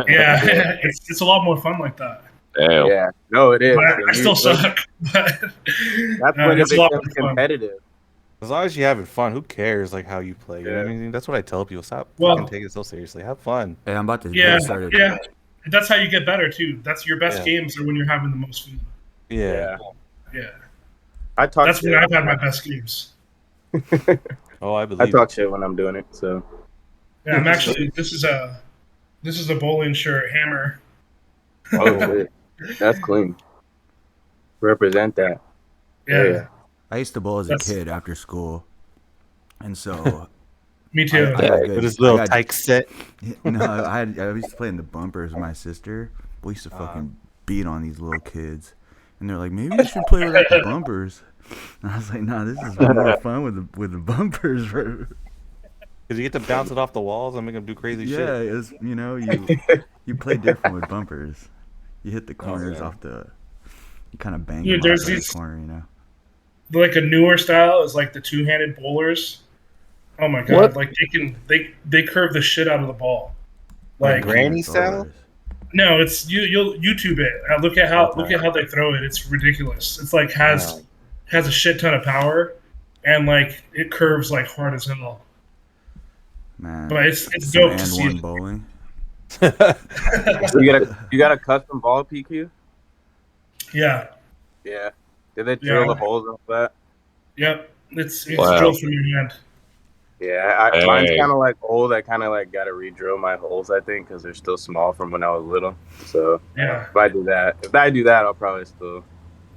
Yeah, it's a lot more fun like that. Damn. Yeah, no, it is. But I still suck. But That's when it it's a lot more becomes fun. competitive. As long as you're having fun, who cares like how you play? You know what I mean? That's what I tell people. Stop fucking taking it so seriously. Have fun. Hey, I'm about to Yeah, get started. yeah. That's how you get better too. That's your best games are when you're having the most fun. Yeah. Yeah. I talk. That's when I've had my best games. Oh, I believe. I talk shit when I'm doing it. So. Yeah, I'm actually. This is a bowling shirt hammer. Oh shit, that's clean. Represent that. Yeah. I used to bowl as a kid after school, and so me too. With his little tyke set. No, I used to play in the bumpers with my sister. We used to fucking beat on these little kids, and they're like, maybe you should play without the bumpers. And I was like, nah, this is more fun with the bumpers, bro. Because you get to bounce it off the walls and make them do crazy shit. Yeah, it's you play different with bumpers. You hit the corners off the. You kind of bang them off the corner, you know. Like a newer style is like the two-handed bowlers. Oh my god! What? Like they curve the shit out of the ball. Like granny style. No, it's you'll YouTube it. Look at how they throw it. It's ridiculous. It's like has a shit ton of power, and like it curves like hard as hell. Man, but it's dope to see. Bowling. you got a custom ball, PQ? Yeah. Yeah. Did they drill the holes off that? Yep. It's drilled from your hand. Yeah, mine's kind of like old. I kind of like got to re-drill my holes, I think, because they're still small from when I was little. So yeah, if I do that, I'll probably still.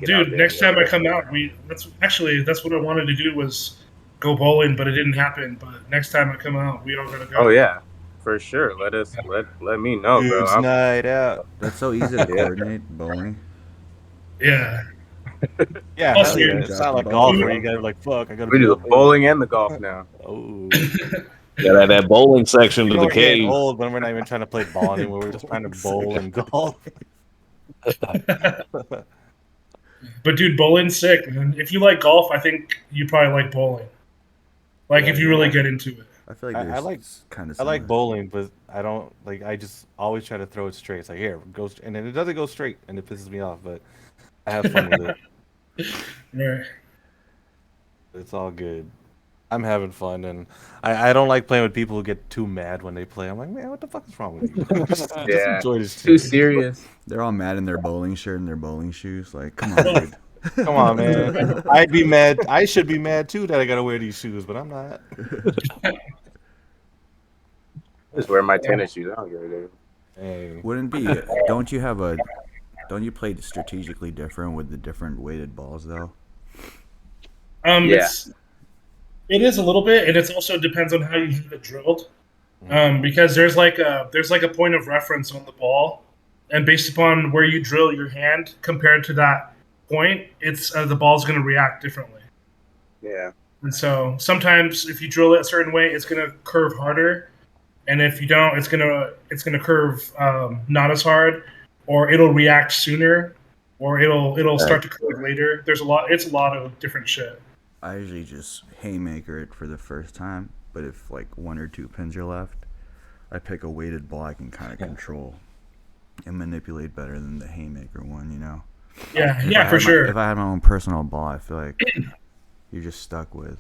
Dude, next time I come out, that's what I wanted to do was go bowling, but it didn't happen. But next time I come out, we all gotta go. Oh yeah, for sure. Let me know, bro. It's night out. That's so easy to coordinate bowling. Yeah. Yeah, it's not like golf where you gotta like fuck. I gotta. We do the bowling and the golf now. Oh. Yeah, that bowling section to the cave. Old when we're not even trying to play ball anymore. We're just trying to bowl and golf. But dude, bowling's sick, man. If you like golf, I think you probably like bowling. Like if you really get into it. I feel like I like bowling, but I don't like. I just always try to throw it straight. It's like here, go, and then it doesn't go straight, and it pisses me off. But I have fun with it. Right. It's all good. I'm having fun, and I don't like playing with people who get too mad when they play. I'm like, man, what the fuck is wrong with you? just enjoy this too serious. They're all mad in their bowling shirt and their bowling shoes. Like, come on, dude. Come on, man. I'd be mad. I should be mad too that I gotta wear these shoes, but I'm not. Just wear my tennis shoes. I don't give a damn. Hey. Wouldn't be? Don't you play strategically different with the different weighted balls though? Yeah. It is a little bit, and it also depends on how you have it drilled. Because there's like a point of reference on the ball, and based upon where you drill your hand compared to that point, it's the ball's going to react differently. Yeah. And so sometimes if you drill it a certain way, it's going to curve harder, and if you don't, it's gonna curve not as hard, or it'll react sooner, or it'll start to curve later. It's a lot of different shit. I usually just haymaker it for the first time, but if like one or two pins are left, I pick a weighted ball I can kind of control and manipulate better than the haymaker one, you know? Yeah, for sure. If I had my own personal ball, I feel like you're just stuck with.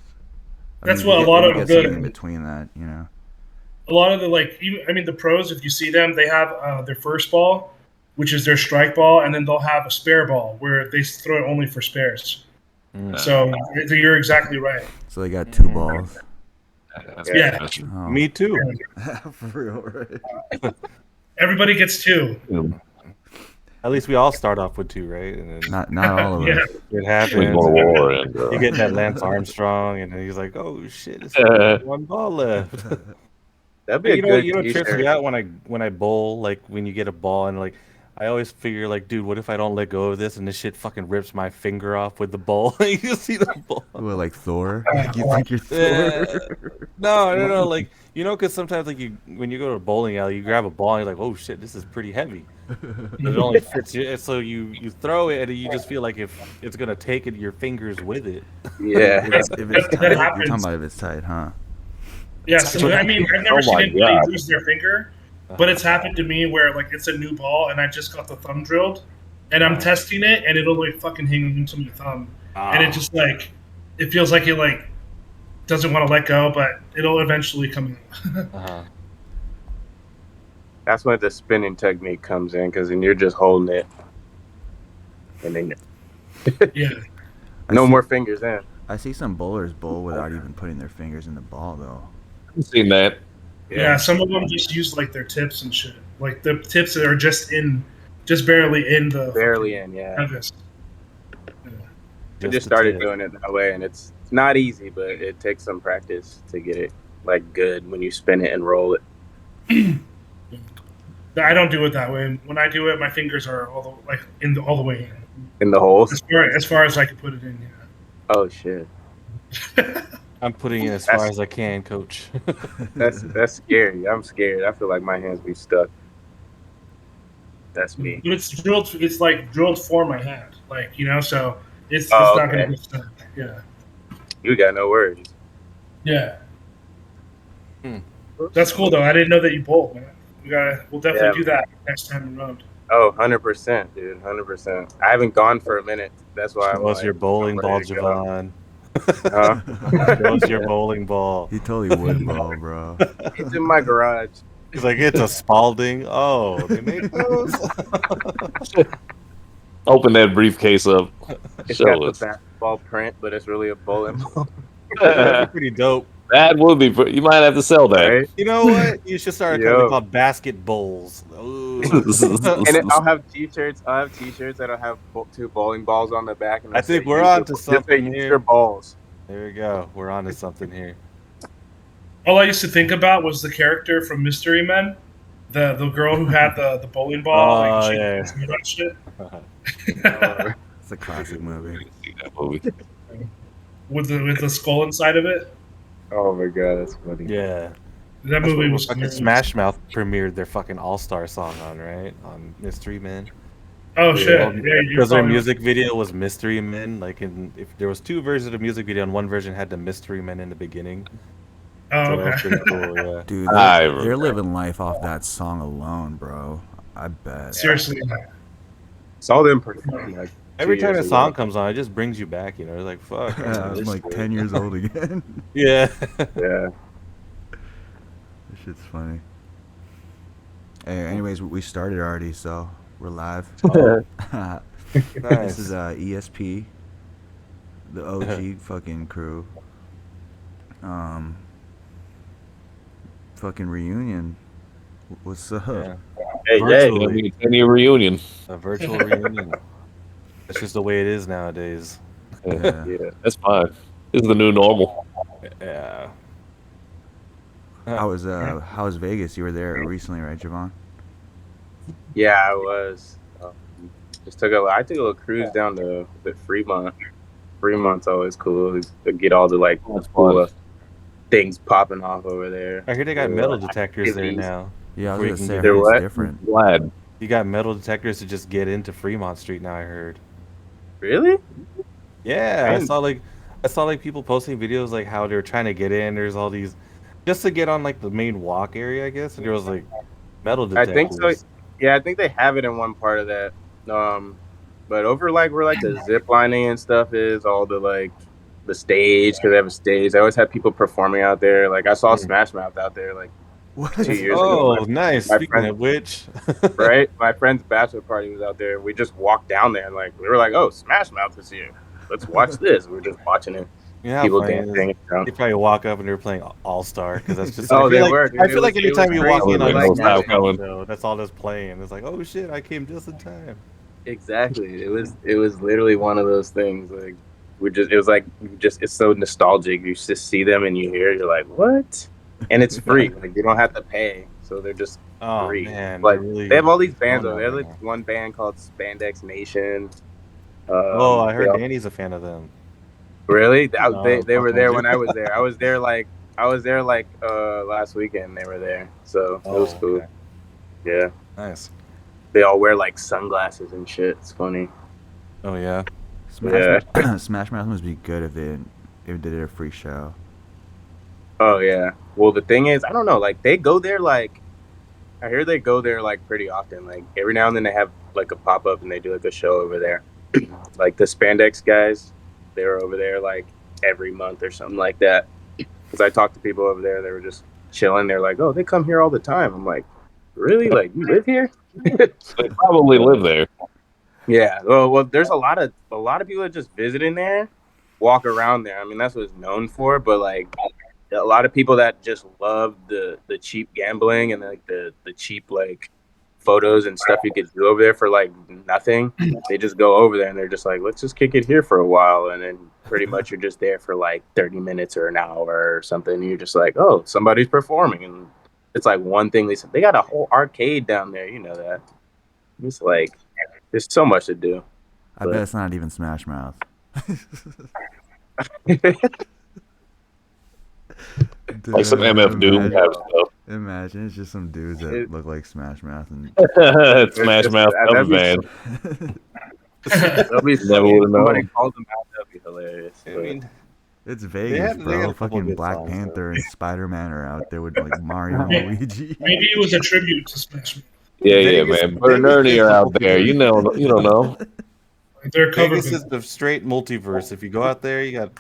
That's what a lot of the in between that, you know. A lot of the the pros, if you see them, they have their first ball, which is their strike ball, and then they'll have a spare ball where they throw it only for spares. So you're exactly right. So they got two balls. Yeah. Oh. Me too. For real, right? Everybody gets two. At least we all start off with two, right? And then not all of us. It happens. You get that Lance Armstrong, and then he's like, "Oh shit, it's one ball left." That'd be a good. You know, it trips me out when I bowl. Like when you get a ball, and like I always figure, like, dude, what if I don't let go of this and this shit fucking rips my finger off with the ball? You see the ball? What, like Thor? Like you think you're Thor? No, like, you know, because sometimes, like, when you go to a bowling alley, you grab a ball and you're like, oh shit, this is pretty heavy. It only fits you, so you throw it and you just feel like if it's gonna take it, your fingers with it. Yeah. if it's tight, you're talking about if it's tight, huh? Yeah, so I've never seen anybody lose their finger, But it's happened to me where like it's a new ball and I just got the thumb drilled, and I'm testing it and it'll like fucking hang into my thumb, and it just like it feels like it like doesn't want to let go, but it'll eventually come out. That's when the spinning technique comes in, because then you're just holding it, and then Yeah. no more fingers in. I see some bowlers bowl without even putting their fingers in the ball, though. I've seen that. Yeah, some of them just use like their tips and shit. Like the tips that are just barely in the Barely in, yeah. crevice. I just started doing it that way, and it's not easy, but it takes some practice to get it like good when you spin it and roll it. I don't do it that way. When I do it, my fingers are all the way in. In the holes? As far as I can put it in, yeah. Oh shit. I'm putting it as far as I can, coach. That's scary. I'm scared. I feel like my hands be stuck. That's me. It's drilled. It's like drilled for my hand, like so it's not gonna be stuck. Yeah. You got no worries. Yeah. That's cool though. I didn't know that you bowled, man. We'll definitely do that next time around. Oh, 100%, dude. 100%. I haven't gone for a minute. That's why I'm What's your bowling ball, Javon? Huh? What's your bowling ball? He totally would ball, bro. It's in my garage. He's like, it's a Spalding. Oh, they make those? Open that briefcase up. It's Show got us. the basketball print, but it's really a bowling ball. That'd be pretty dope. That would be. You might have to sell that. Right? You know what? You should start a company called Basket Bowls. And I'll have t-shirts. I'll have t-shirts that'll have 2 bowling balls on the back. And I think we're on to something here. Your balls. There we go. We're on to something here. All I used to think about was the character from Mystery Men, the girl who had the bowling ball. Oh, like, yeah. That shit. It's a classic movie. See that movie. with the skull inside of it. Oh my god, that's funny. Yeah. That movie was fucking Smash Mouth premiered their fucking All-Star song on, right? On Mystery Men. Oh shit! Because their music video was Mystery Men. Like, if there was 2 versions of the music video, and one version had the Mystery Men in the beginning. Oh, So okay. that was pretty cool, yeah. Dude, they're living life off that song alone, bro. I bet. Seriously. Saw them perform like Every 2 time a years song ago. comes on, it just brings you back, It's like, fuck. I'm like 10 years old again. Yeah. Yeah. This shit's funny. Hey, anyways, we started already, so we're live. This is ESP, the OG fucking crew. Fucking reunion. What's up? Yeah. Hey, It'll be a 10-year reunion. A virtual reunion. That's just the way it is nowadays. Yeah. Yeah. That's fine. This is the new normal. Yeah. How was Vegas? You were there recently, right, Javon? Yeah, I was. I took a little cruise down to Fremont. Fremont's always cool. To get all the like cool things popping off over there. I hear they got metal detectors there now. Yeah, I Where you was can gonna say get- it's what? different. Glad. You got metal detectors to just get into Fremont Street now, I heard. Really? Yeah, I Damn. saw like people posting videos like how they're trying to get in. There's all these just to get on like the main walk area, I guess. And there was like metal I detectors. think so. Yeah, I think they have it in one part of that. But over like where like the zip lining and stuff is, all the like the stage, because they have a stage. They always have people performing out there. Like I saw Smash Mouth out there like What? 2 years Oh, ago. nice. my Speaking friend- of which, Right? My friend's bachelor party was out there. We just walked down there and like we were like, oh, Smash Mouth is here. Let's watch this. We were just watching it. you know how People funny it is? dancing. They probably walk up and they're playing All Star because that's just. Oh, I feel they like, were, dude. I It feel like was- every it time was you walk crazy. in on Like, a Smash coming. Mouth show, that's all that's playing. It's like, oh shit, I came just in time. Exactly. It was literally one of those things. Like it's so nostalgic. You just see them and you hear, you're like, what? And it's free. Like you don't have to pay. So they're just Oh free. man, Like really they have all these bands going though. They have on like right one band called Spandex Nation. Oh, I they heard all- Danny's a fan of them. Really? No, They were fuck there with when you. I was there. I was there like last weekend. They were there, so it was cool. okay. Yeah, Nice. they all wear like sunglasses and shit. It's funny. Oh yeah. Smash Mouth must be good if they did a free show. Oh yeah. Well, the thing is, I don't know. Like they go there like I hear they go there like pretty often. Like every now and then they have like a pop up and they do like a show over there. Like the spandex guys, they were over there like every month or something like that. Because I talked to people over there, they were just chilling. They're like, "Oh, they come here all the time." I'm like, "Really? Like you live here?" They probably live there. Yeah. Well, there's a lot of people that just visit in there, walk around there. I mean, that's what it's known for. But like a lot of people that just love the cheap gambling and like the cheap like photos and stuff you could do over there for like nothing. They just go over there and they're just like, let's just kick it here for a while, and then pretty much you're just there for like 30 minutes or an hour or something. And you're just like, oh, somebody's performing, and it's like one thing they got a whole arcade down there. You know that. It's like there's so much to do. I bet it's not even Smash Mouth. Dude, Like some MF Doom type stuff. Imagine it's just some dudes that look like Smash Mouth and It's Smash Mouth cover band. Never would have known. Somebody calls them out. That'd be hilarious. I mean, it's Vegas, they bro. got a couple Fucking good Black songs, Panther and Spider-Man are out there with like Mario and Luigi. Maybe it was a tribute to Smash Mouth. Yeah, Vegas- man. Bert and Ernie are out there. You don't know. They're cover Vegas band. is the straight multiverse. If you go out there, you got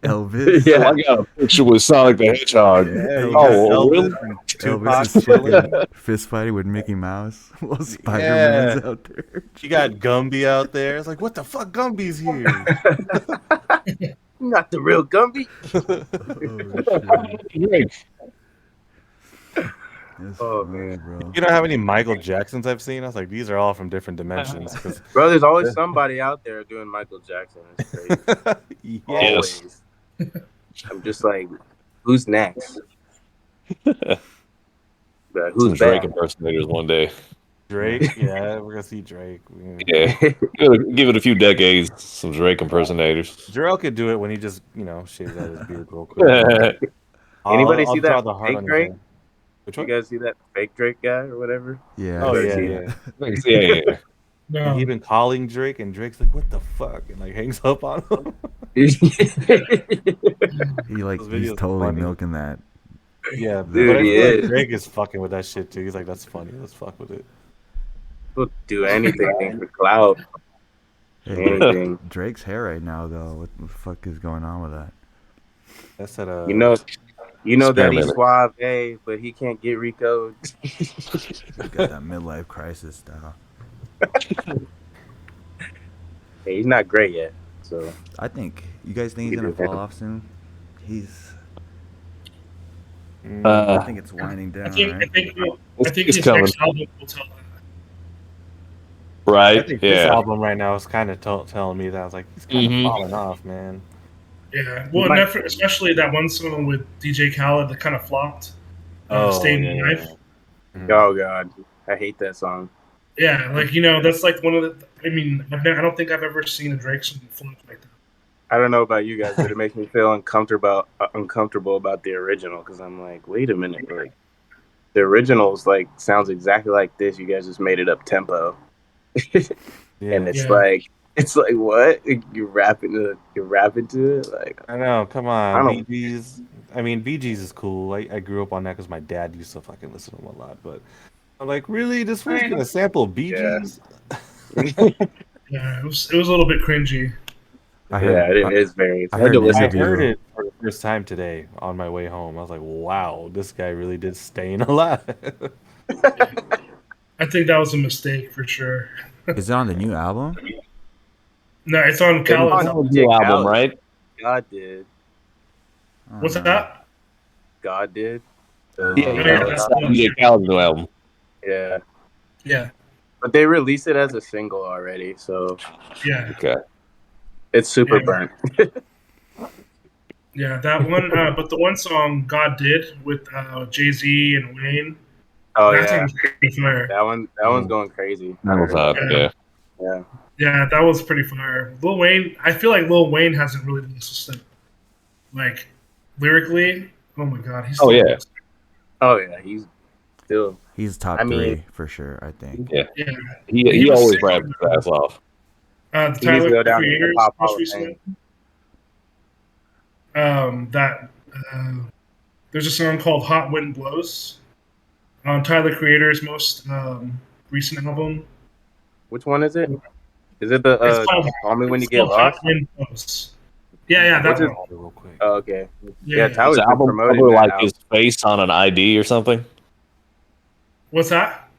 Elvis. Yeah, I got a picture with Sonic the Hedgehog. you Oh, got really? Elvis and Elvis Tupac is chilling. fucking fist fighting with Mickey Mouse while Spider-Man's out there. You got Gumby out there. It's like, what the fuck? Gumby's here. Not the real Gumby. Oh, man. bro. You know how many Michael Jacksons I've seen? I was like, these are all from different dimensions. 'Cause- Bro, there's always somebody out there doing Michael Jackson. It's crazy. Yes. Always. I'm just like, who's next? But Some who's Drake back? impersonators one day. Drake, yeah, we're gonna see Drake. Yeah. Give it a few decades. Some Drake impersonators. Jarrell could do it when he just, shaves out his beard real quick. Anybody I'll see draw that the heart fake on your Drake? head. Which You one? guys see that fake Drake guy or whatever? Yeah. Oh I yeah, see yeah. Yeah. No. He been calling Drake, and Drake's like, "What the fuck?" and like hangs up on him. He's Those videos are totally funny. milking that. Yeah, Dude, but I he feel like is. Drake is fucking with that shit too. He's like, "That's funny. Let's fuck with it." We'll do anything for clout. Hey, Anything. Drake's hair right now, though. What the fuck is going on with that? That's at You know that he's Experimenting. suave, but he can't get Rico. He's got that midlife crisis style. Hey, he's not great yet. So I think you guys think he's gonna fall off soon. I think it's winding down, I think right? It's his coming. next album will tell that. I Right? think this Yeah. album right now is kind of telling me that I was like, he's kind of Mhm. falling off, man. Yeah, well, and especially that one song with DJ Khaled that kind of flopped. Stay in yeah, Your Life. oh god, I hate that song. Yeah, like that's like one of the. I mean, I don't think I've ever seen a Drake song flop like that. I don't know about you guys, but it makes me feel uncomfortable about the original because I'm like, wait a minute, like the original's like sounds exactly like this. You guys just made it up tempo, Yeah. and it's Yeah. like what you're rapping to it like. I know. Come I on, don't- Bee Gees. I mean, Bee Gees is cool. I grew up on that because my dad used to fucking listen to them a lot. But I'm like, really, this one's gonna sample Bee Yeah. Gees? Yeah, it was a little bit cringy. Yeah, it is very. It's I hard heard to an listen I to. heard it for the first time today on my way home. I was like, wow, this guy really did Stayin' Alive. I think that was a mistake for sure. Is it on the new album? No, it's on Khaled's. on- New album, Khaled. right? God did. Oh, What's no. that? God did. Yeah, yeah, yeah. that's Yeah, Khaled's new album. Yeah. Yeah, But they released it as a single already, so yeah, Okay. it's super Yeah. burnt. yeah. That one, but the one song "God Did" with Jay-Z and Wayne. Oh that yeah, song's pretty fire. that one's going crazy. That was hot, yeah. Yeah. Yeah, that was pretty fire. Lil Wayne, I feel like Lil Wayne hasn't really lost a step. Like lyrically, oh my god, he's. Oh, yeah. Oh yeah, he's still. He's top I mean- 3 for sure, I think. Yeah, He was always sick. raps his ass off. the He needs to Tyler go down to Creator's Hip-Hop Hall most of recent. That there's a song called "Hot Wind Blows." on Tyler the Creator's most recent album. Which one is it? Is it the It's called, Call Me When You it's Get called Hot Lost? Wind Blows. Yeah, that What's his- one. Real quick. Oh, okay. Yeah. Tyler's His been album promoting cover that like album. his face on an ID or something. What's that?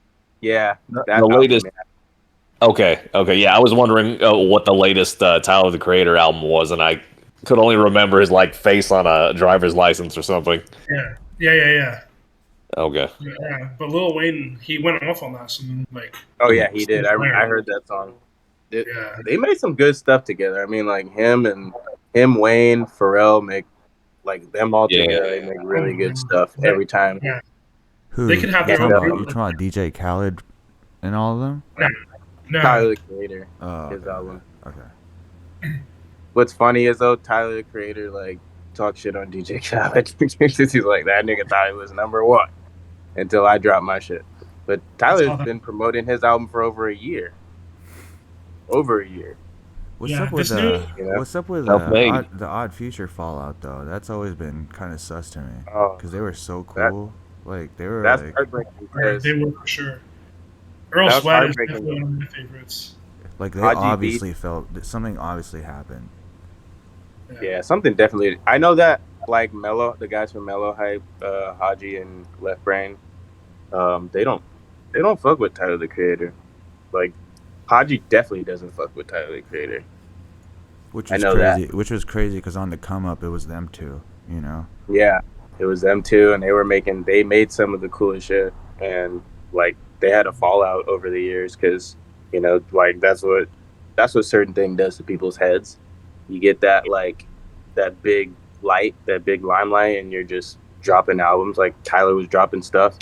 Yeah, that The album, latest. man. Okay. Yeah, I was wondering what the latest Tyler the Creator album was, and I could only remember his like face on a driver's license or something. Yeah. Okay. Yeah, but Lil Wayne, he went off on that song. Like, Oh yeah, he did. I heard that song. yeah, They made some good stuff together. I mean, like him, Wayne, Pharrell make like them all Yeah. together. They make really good stuff every time. Yeah. Who? They could have their you own talking group. about, you talking about DJ Khaled and all of them? no, Tyler the Creator, Oh, his album. Okay. What's funny is though Tyler the Creator like talk shit on DJ Khaled. He's like, that nigga thought he was number one until I dropped my shit. But Tyler's been promoting his album for over a year. What's Yeah, up with this new- what's up with Self-made. the Odd Future Fallout though? That's always been kind of sus to me Oh, because they were so cool. Like they were that's like heartbreaking Right, because they were for sure. Earl That was Sweat is heartbreaking. definitely one of my favorites. they Haji obviously felt that something obviously happened. yeah, something definitely. I know that like Mello, the guys from Mello Hype, Haji and Left Brain, they don't fuck with Tyler the Creator. Like Haji definitely doesn't fuck with Tyler the Creator. Which I was know crazy. Which was crazy because on the come up it was them two. You know. Yeah, it was them two, and they made some of the coolest shit, and like they had a fallout over the years because like that's what certain thing does to people's heads. You get that like that big light, that big limelight, and you're just dropping albums. Like Tyler was dropping stuff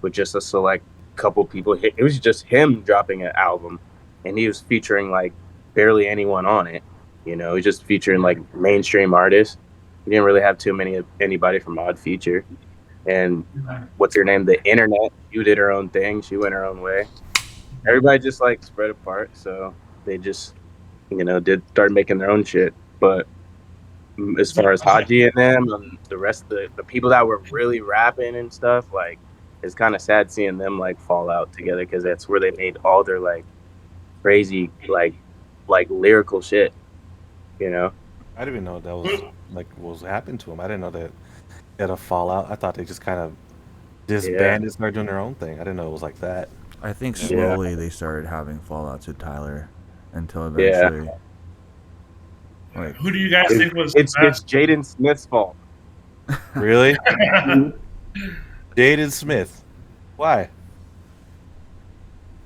with just a select couple people. It was just him dropping an album, and he was featuring like barely anyone on it. He was just featuring like mainstream artists. He didn't really have anybody from Odd Future. And what's her name? The Internet. You did her own thing. She went her own way. Everybody just like spread apart. So they just, start making their own shit. But as far as Haji and them and the rest of the people that were really rapping and stuff, like it's kind of sad seeing them like fall out together because that's where they made all their like crazy like lyrical shit. I didn't even know that was like what was happening to him. I didn't know that they had a fallout. I thought they just kind of disbanded, started doing their own thing. I didn't know it was like that. I think slowly they started having fallouts with Tyler until eventually. Like, Who do you guys think was It's the best? Jaden Smith's fault. Really? Jaden Smith. Why?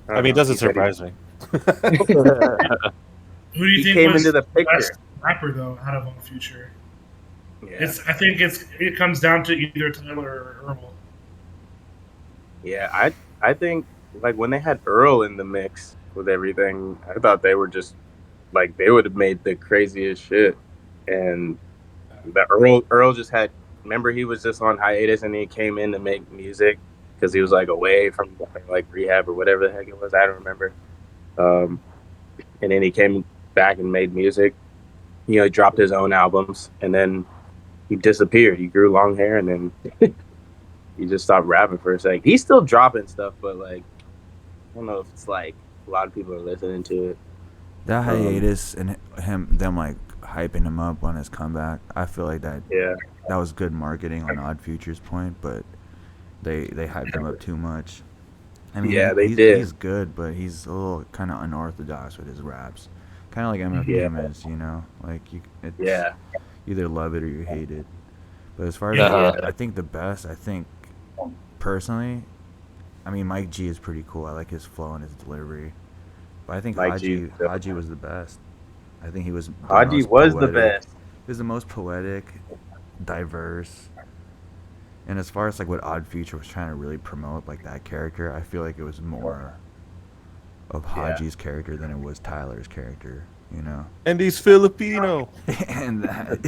I mean, it doesn't surprise me. Who do you He think came was into the the best picture. rapper though out of Odd Future? Yeah. I think it comes down to either Tyler or Earl. Yeah, I think like when they had Earl in the mix with everything, I thought they were just like they would have made the craziest shit. And the Earl just had. Remember, he was just on hiatus and he came in to make music because he was like away from like rehab or whatever the heck it was. I don't remember. And then he came back and made music. He dropped his own albums and then he disappeared. He grew long hair and then he just stopped rapping for a sec. He's still dropping stuff, but like I don't know if it's like a lot of people are listening to it. that hiatus and them like hyping him up on his comeback, I feel like that was good marketing on Odd Future's point, but they hyped him up too much. I mean, they did. He's good, but he's a little kind of unorthodox with his raps, kind of like MF is, like it's either love it or you hate it. But as far as I think the best, personally, I mean Mike G is pretty cool. I like his flow and his delivery, but I think Haji was the best. I think he was. Haji was the best. He was the most poetic, diverse, and as far as like what Odd Future was trying to really promote, like that character, I feel like it was more of Haji's character than it was Tyler's character. And he's Filipino. And that,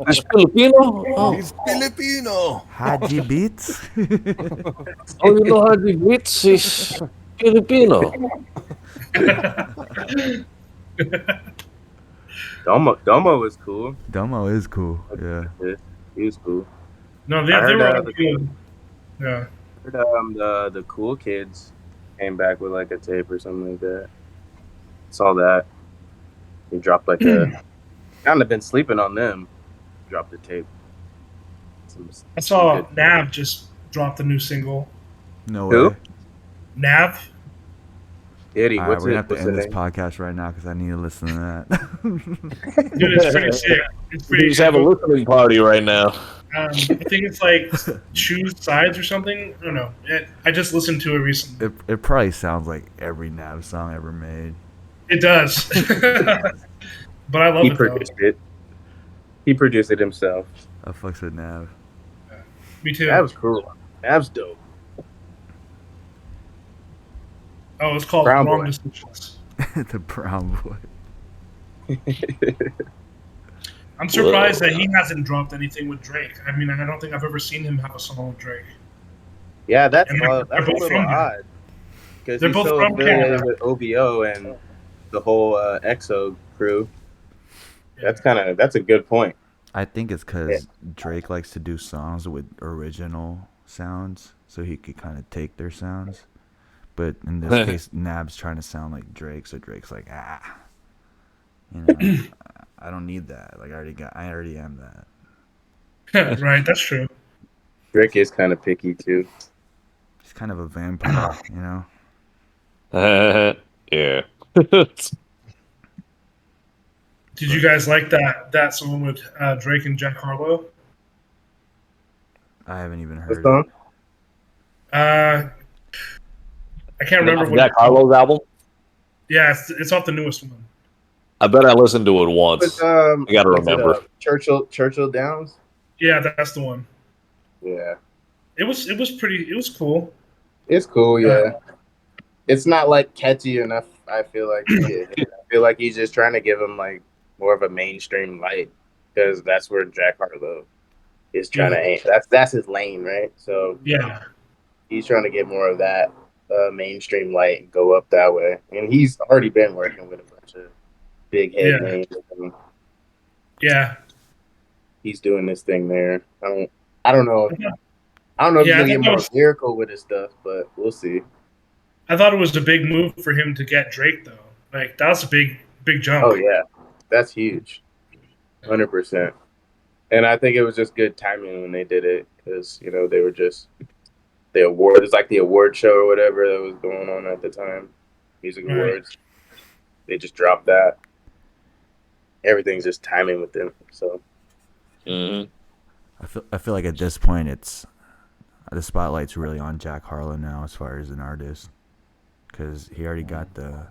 He's Filipino? Oh. He's Filipino. Haji Beats. Oh, you know how the Wits is Filipino. Domo was cool. Domo is cool. Yeah. He was cool. No, I they heard were that all other- good. Yeah. heard, the Cool Kids came back with like a tape or something like that. Saw that. He dropped like a. Kind of been sleeping on them. Dropped the tape. I saw good. Nav just dropped a new single. No Who? way. Nav. Diddy, All right, what's we're gonna it? have to What's end the this name? podcast right now because I need to listen to that. Dude, it's pretty sick. It's We pretty just have a listening party right now. I think it's like Choose Sides or something. I don't know. I just listened to it recently. It probably sounds like every Nav song ever made. It does. But I love He it, produced it. He produced it himself. I fucks with Nav. though. Me too. That was cool. Nav's dope. Oh, it's called Brown Wrong Boy. Decisions. The Brown Boy. I'm surprised that he hasn't dropped anything with Drake. I mean, I don't think I've ever seen him have a song with Drake. Yeah, that's And a they're both little from here. odd. Because They're he's both so from affiliated Canada. with OVO and the whole EXO crew. That's a good point. I think it's because Drake likes to do songs with original sounds, so he could kind of take their sounds. But in this case, Nab's trying to sound like Drake, so Drake's like, you know, I don't need that. Like I already am that. Right, that's true. Drake is kind of picky too. He's kind of a vampire, you know. Yeah. Did you guys like that song with Drake and Jack Harlow? I haven't even The heard it. song? I can't remember what Jack it's called. Harlow's album. Yeah, it's off the newest one. I bet I listened to it once. I gotta was it, remember. Churchill Downs. Yeah, that's the one. Yeah, It was cool. it's cool. Yeah, it's not like catchy enough. I feel like I feel like he's just trying to give him like more of a mainstream light because that's where Jack Harlow is trying to aim. That's his lane, right? So Yeah. he's trying to get more of that mainstream light and go up that way. And he's already been working with a bunch of big head names. And Yeah. he's doing this thing there. I don't know. I don't know if Yeah, I he's gonna think get more lyrical with his stuff, but we'll see. I thought it was a big move for him to get Drake though. Like that was a big jump. Oh yeah, that's huge, 100%. And I think it was just good timing when they did it because they were just the award. It's like the award show or whatever that was going on at the time, music Right. awards. They just dropped that. Everything's just timing with them. So Mhm. I feel like at this point the spotlight's really on Jack Harlow now as far as an artist, because he already got the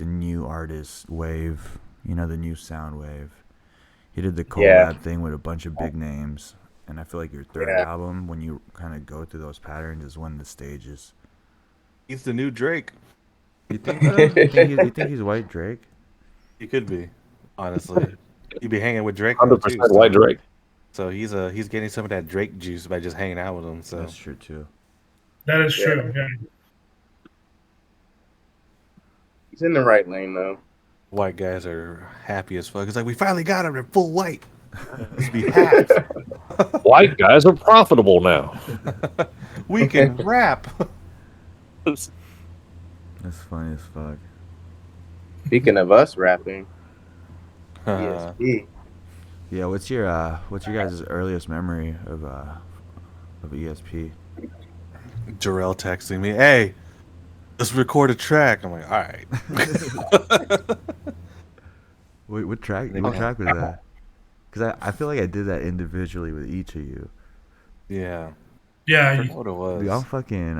new artist wave, the new sound wave. He did the collab thing with a bunch of big names, and I feel like your third album, when you kind of go through those patterns, is when the stages. He's the new Drake. You think so? you think he's white Drake? He could be, honestly. He'd be hanging with Drake. 100% too, so- white Drake. So he's getting some of that Drake juice by just hanging out with him. So That's true too. That is true. Yeah. he's in the right lane though. white guys are happy as fuck. It's like we finally got him in full white. Let's be half. White guys are profitable now. We can rap. That's funny as fuck. Speaking of us rapping, Uh, ESP. Yeah, what's your guys' earliest memory of ESP? Jarrell texting me, "Hey, let's record a track." I'm like, "All right." Wait, what track? What track was that? Because I feel like I did that individually with each of you. Yeah. I Yeah. forgot what it was. Dude, I'm fucking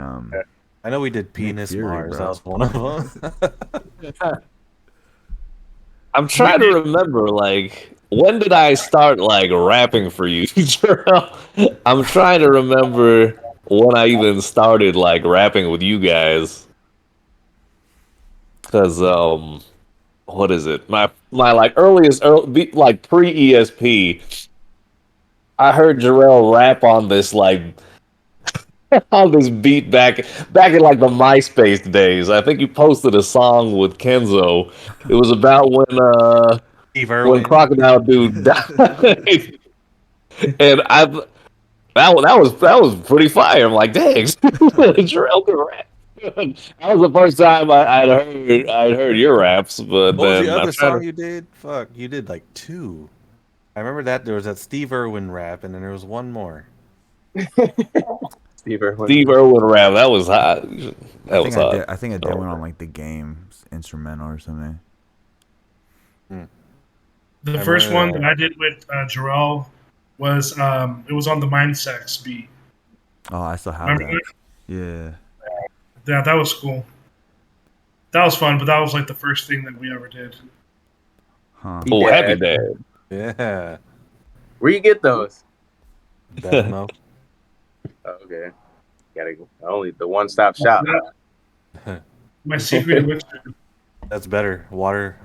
I know we did Penis Fury, Mars. bro. That was one of them. I'm trying to remember, like, when did I start, like, rapping for you, Jarrell? I'm trying to remember when I even started, like, rapping with you guys. Because, what is it? My like, like, pre-ESP, I heard Jarrell rap on this, like, on this beat back in like the MySpace days. I think you posted a song with Kenzo. It was about Steve when Irwin. Crocodile Dude died. And That was pretty fire. I'm like, dang, Jarrell can rap. That was the first time I'd heard your raps, but What was the then I other tried song you did? Fuck, you did like 2. I remember that there was that Steve Irwin rap, and then there was one more. Steve Irwin. Steve Irwin rap. That was hot. That was hot. I think I did one on like the game's instrumental or something. The first one that I did with Jarrell was it was on the Mind Sex beat. Oh, I still have Remember that. that? Yeah. Yeah, that was cool. That was fun, but that was like the first thing that we ever did. Huh. Oh, Yeah. Happy Dad. Yeah. Where you get those? Bevmo. Oh, okay. Gotta go. Only the one-stop shop. My secret elixir. That's better. Water,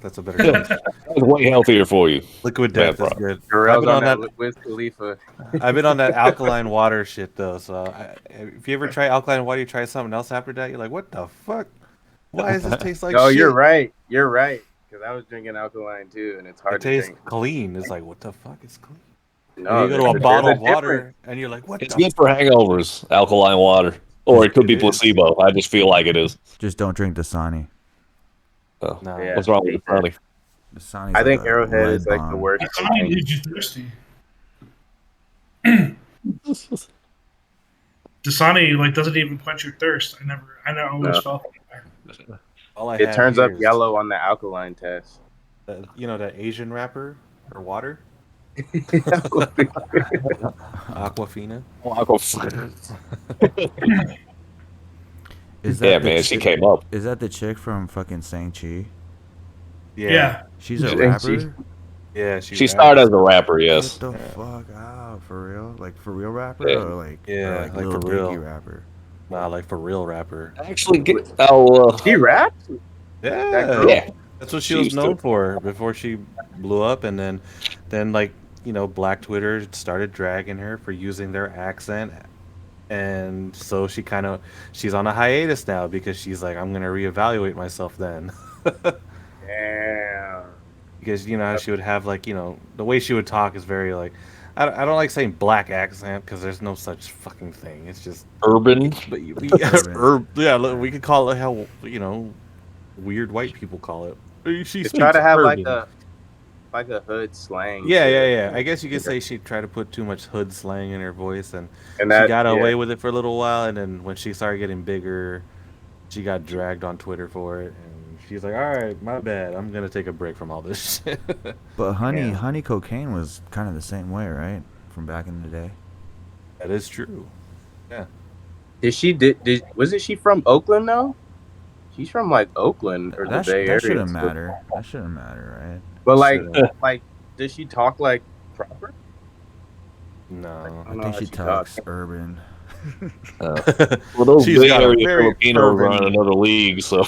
that's a better choice. That was way healthier for you. Liquid Bad death is product. good. I've Jarrell's been on on that Wiz Khalifa. I've been on that alkaline water shit though. So if you ever try alkaline water, you try something else after that. You're like, what the fuck? Why does this taste like Oh, shit? you're right. You're right. Because I was drinking alkaline too, and it's hard It to tastes drink. clean. It's like, what the fuck is clean? No, And you go to there's a bottle of difference. water, and you're like, what It's the good for hangovers, alkaline water. Or it could be It is. placebo. I just feel like it is. Just don't drink Dasani. Oh, No. Yeah. what's wrong with Sonny? Dasani's I think like a Arrowhead lead is like the bomb. worst. That's how you leave you thirsty. Dasani like doesn't even quench your thirst. I never always No. felt that. All I It have turns up here is yellow on the alkaline test. that Asian rapper or water, Aquafina. Is that Yeah, the man, she chick- came up. Is that the chick from fucking Shang-Chi? Yeah. She's a Shang-Chi. rapper? Yeah, She started as a rapper, yes. What the fuck? Oh, for real? Like for real rapper Yeah. or like Yeah, like little for real. dicky rapper? Nah, like for real rapper. Actually, She raps? Yeah, That girl? yeah. that's what she She was used known to. for before she blew up, and then like Black Twitter started dragging her for using their accent, and so she's on a hiatus now because she's like, I'm gonna reevaluate myself then. Damn. Because how she would have like the way she would talk is very like I don't like saying black accent because there's no such fucking thing. It's just Urban. but we Urban. look, we could call it how weird white people call it. She Just try to speaks have urban. like a hood slang. Yeah. I guess you could say she tried to put too much hood slang in her voice, and And she that got away with it for a little while, and then when she started getting bigger, she got dragged on Twitter for it, and she's like, "All right, my bad. I'm gonna take a break from all this shit." But Yeah. honey cocaine was kind of the same way, right? From back in the day. That is true. Wasn't she from Oakland though? She's from like Oakland or the That, Bay Area. that shouldn't matter. That shouldn't matter, right? But like, Shouldn't. does she talk like proper? No. I I don't know think how she she talks urban. Well, those She's Bay got a Area very Filipinos are urban- in another league, so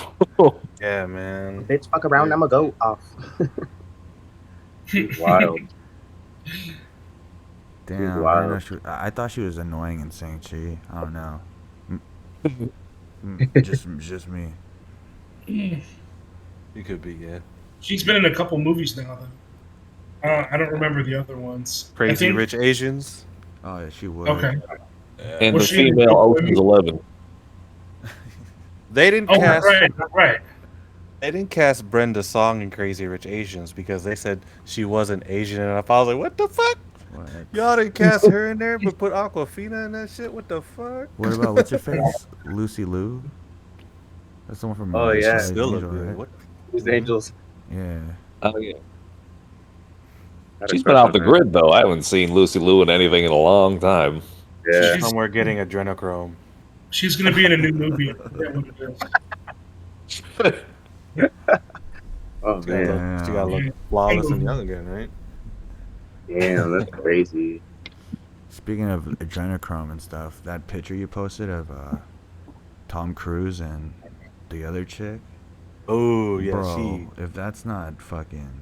Yeah, man. Bitch, fuck around, I'ma go off. She's wild. Damn, I, wild. didn't know she, I thought she was annoying in Shang-Chi. I don't know. Just me. You could be, yeah. She's been in a couple movies now, though. I don't remember the other ones. I Crazy think- Rich Asians. Oh yeah, she would. Okay. and Was the she in female Oakland? Ocean's 11. They didn't Oh, cast. right. They didn't cast Brenda Song in Crazy Rich Asians because they said she wasn't Asian enough. I was like, what the fuck? What? Y'all didn't cast her in there, but put Aquafina in that shit. What the fuck? What about what's her face? Lucy Liu. That's the one from. Oh, yeah. Charlie's Still look Angel, good. right? What? These angels. Yeah. Oh yeah, Had a she's been crush off on the her. grid though. I haven't seen Lucy Liu in anything in a long time. Yeah. She's- Somewhere getting adrenochrome. She's gonna be in a new movie. I forget what it is. Oh She man. gotta look flawless and young again, right? Damn, that's crazy. Speaking of adrenochrome and stuff, that picture you posted of Tom Cruise and the other chick. Oh yeah, Bro, if that's not fucking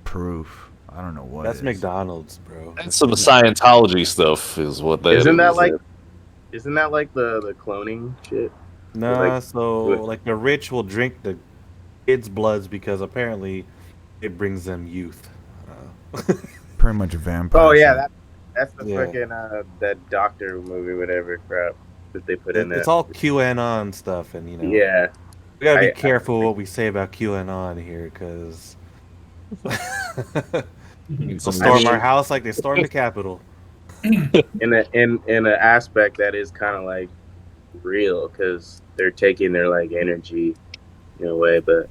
proof, I don't know what. that's is. McDonald's, bro. That's some Scientology stuff, is what that Isn't that is. like the cloning shit? Nah, like- so like the rich will drink the kids' bloods because apparently it brings them youth. Pretty much vampire. Oh yeah, shit. That's the freaking that doctor movie, whatever crap that they put in there. It's all QAnon stuff, and Yeah, we gotta be careful what we say about QAnon here, because they'll storm our house like they stormed the Capitol. in an aspect that is kind of like real, because they're taking their like energy in a way, but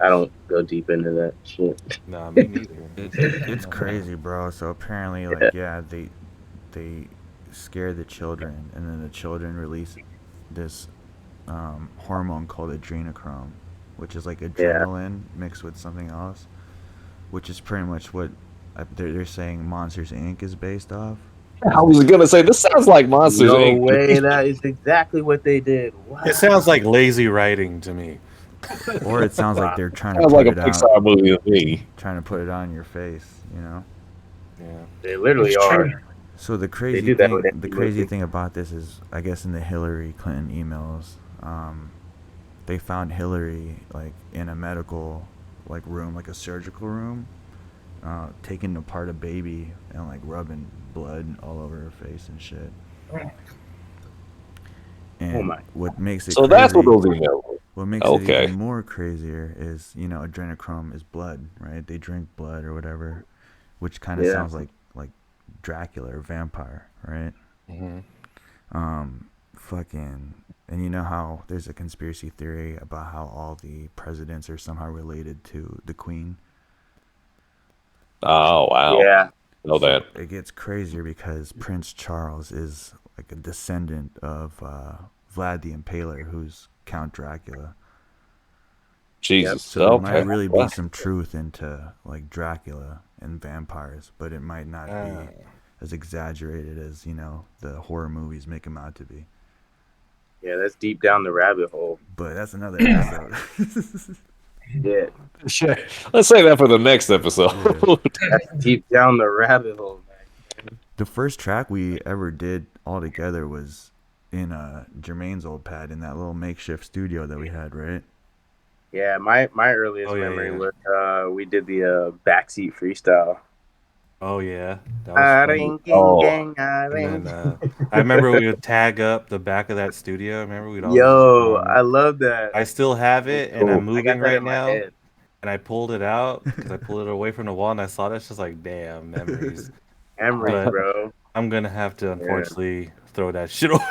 I don't go deep into that shit. Nah, me neither. It's crazy, bro. So apparently, like, they scare the children, and then the children release this hormone called adrenochrome, which is like adrenaline mixed with something else, which is pretty much what they're saying Monsters Inc. is based off. I was gonna say this sounds like Monsters Inc. No way, that is exactly what they did. Wow. It sounds like lazy writing to me. Or it sounds like they're trying to Sounds put like a it out, Pixar movie to me. trying to put it on your face, you know. Yeah. They literally It's are. true. So the do crazy that thing, with every the crazy movie. thing about this is, I guess in the Hillary Clinton emails, they found Hillary like in a medical like room, like a surgical room, taking apart a baby and like rubbing blood all over her face and shit. And Oh my. what makes it So crazy, that's what those emails were. what makes it Okay. even more crazier is, adrenochrome is blood, right? They drink blood or whatever, which kind of Yeah. sounds like Dracula or vampire, right? Fucking, and you know how there's a conspiracy theory about how all the presidents are somehow related to the Queen? Oh wow. Yeah. Know that. It gets crazier because Prince Charles is like a descendant of Vlad the Impaler, who's Count Dracula. Jesus. So there Okay. might really be some truth into like Dracula and vampires, but it might not be as exaggerated as, the horror movies make them out to be. Yeah, that's deep down the rabbit hole. But that's another episode. Yeah, Let's say that for the next episode. that's deep down the rabbit hole, man. The first track we ever did all together was in Jermaine's old pad in that little makeshift studio that we had, right? Yeah, my earliest Oh, yeah, memory yeah. was we did the backseat freestyle. Oh yeah, that was fun. And then, I remember we would tag up the back of that studio. Remember we'd all Yo, I love that. I still have it, and I'm I got moving that right in my now. head. And I pulled it out because I pulled it away from the wall, and I saw that. It's just like, damn, memories. Memories, But- bro. I'm gonna have to unfortunately throw that shit away.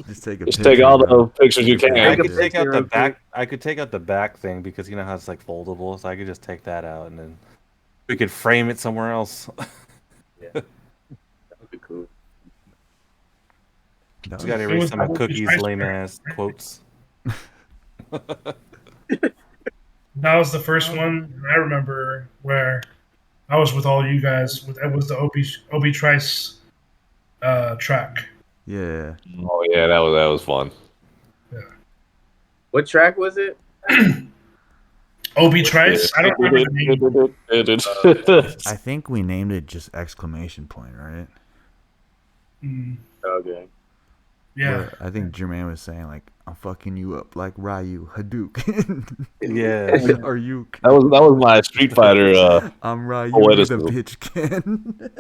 Just take a Just picture, take all bro. the pictures you can. I Take a could take out picture the of back. I could take out the back thing because you know how it's like foldable, so I could just take that out, and then we could frame it somewhere else. That would be cool. That Just was- gotta It erase was- some of Cookie's lame ass quotes. That was the first one I remember where I was with all you guys. It was the Obi Trice track. Yeah. Oh yeah, that was fun. What track was it? Obi Trice. I don't remember the name. I think we named it just exclamation point, right? Mm, Okay. yeah. Where I think Jermaine was saying like, I'm fucking you up like Ryu Hadouken. Yeah. Are you? That was my Street Fighter. I'm Ryu Oh, wait, with a this is- bitch can.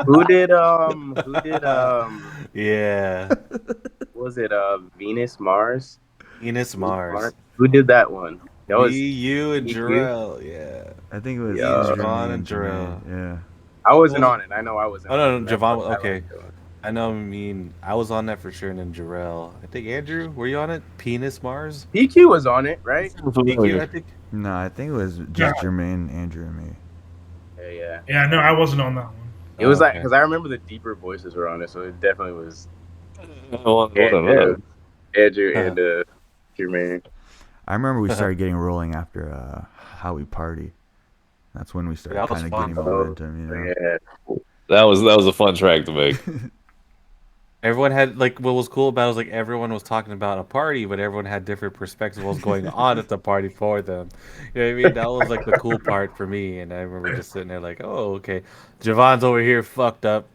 Who did Yeah. was it Venus Mars? Enos Mars. Who did that one? That was Me, you, and Me, you? Jarrell. Yeah. I think it was Yeah. Jermaine Javon and Jermaine, Jarrell. Yeah. I wasn't on it. I know I wasn't. Oh, no, on no, it. Javon- That's what I okay. liked doing. I know. I mean, I was on that for sure, and then Jarrell. I think Andrew, were you on it? Penis Mars. PQ was on it, right? PQ, I think. No, I think it was just Yeah. Jermaine, Andrew, and me. Yeah. Yeah, no, I wasn't on that one. It was Oh, like okay. because I remember the deeper voices were on it, so it definitely was Andrew Andrew and Jermaine. I remember we started getting rolling after How We Party. That's when we started That was kind of fun. getting momentum, you know. Yeah. That was a fun track to make. Everyone had like what was cool about it was like everyone was talking about a party, but everyone had different perspectives of what was going on at the party for them. You know what I mean? That was like the cool part for me. And I remember just sitting there like, oh, okay. Javon's over here fucked up.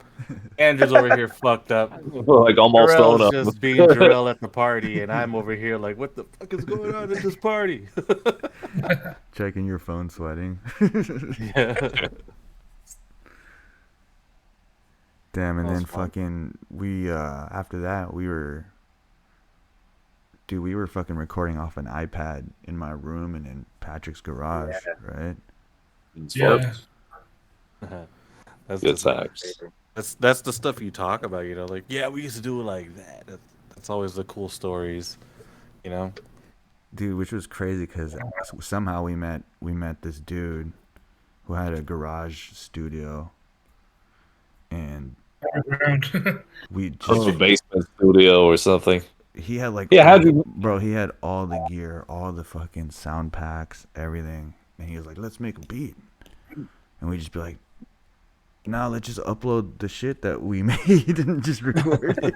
Andrew's over here fucked up. Like almost thrown Jarrell's up. just being Jarrell at the party, and I'm over here like, what the fuck is going on at this party? Checking your phone, sweating. Yeah. Damn, and That was then fun. fucking we after that we were fucking recording off an iPad in my room and in Patrick's garage, right? It's Yeah. That's good the, times. that's the stuff you talk about. You know, like yeah, we used to do it like that. That's always the cool stories. You know. Dude, which was crazy because somehow we met this dude who had a garage studio, and Around. we Oh, a just basement studio or something. he had like Yeah, how'd you? bro, he had all the gear, all the fucking sound packs, everything, and he was like, let's make a beat, and we just be like, nah, let's just upload the shit that we made and just record it.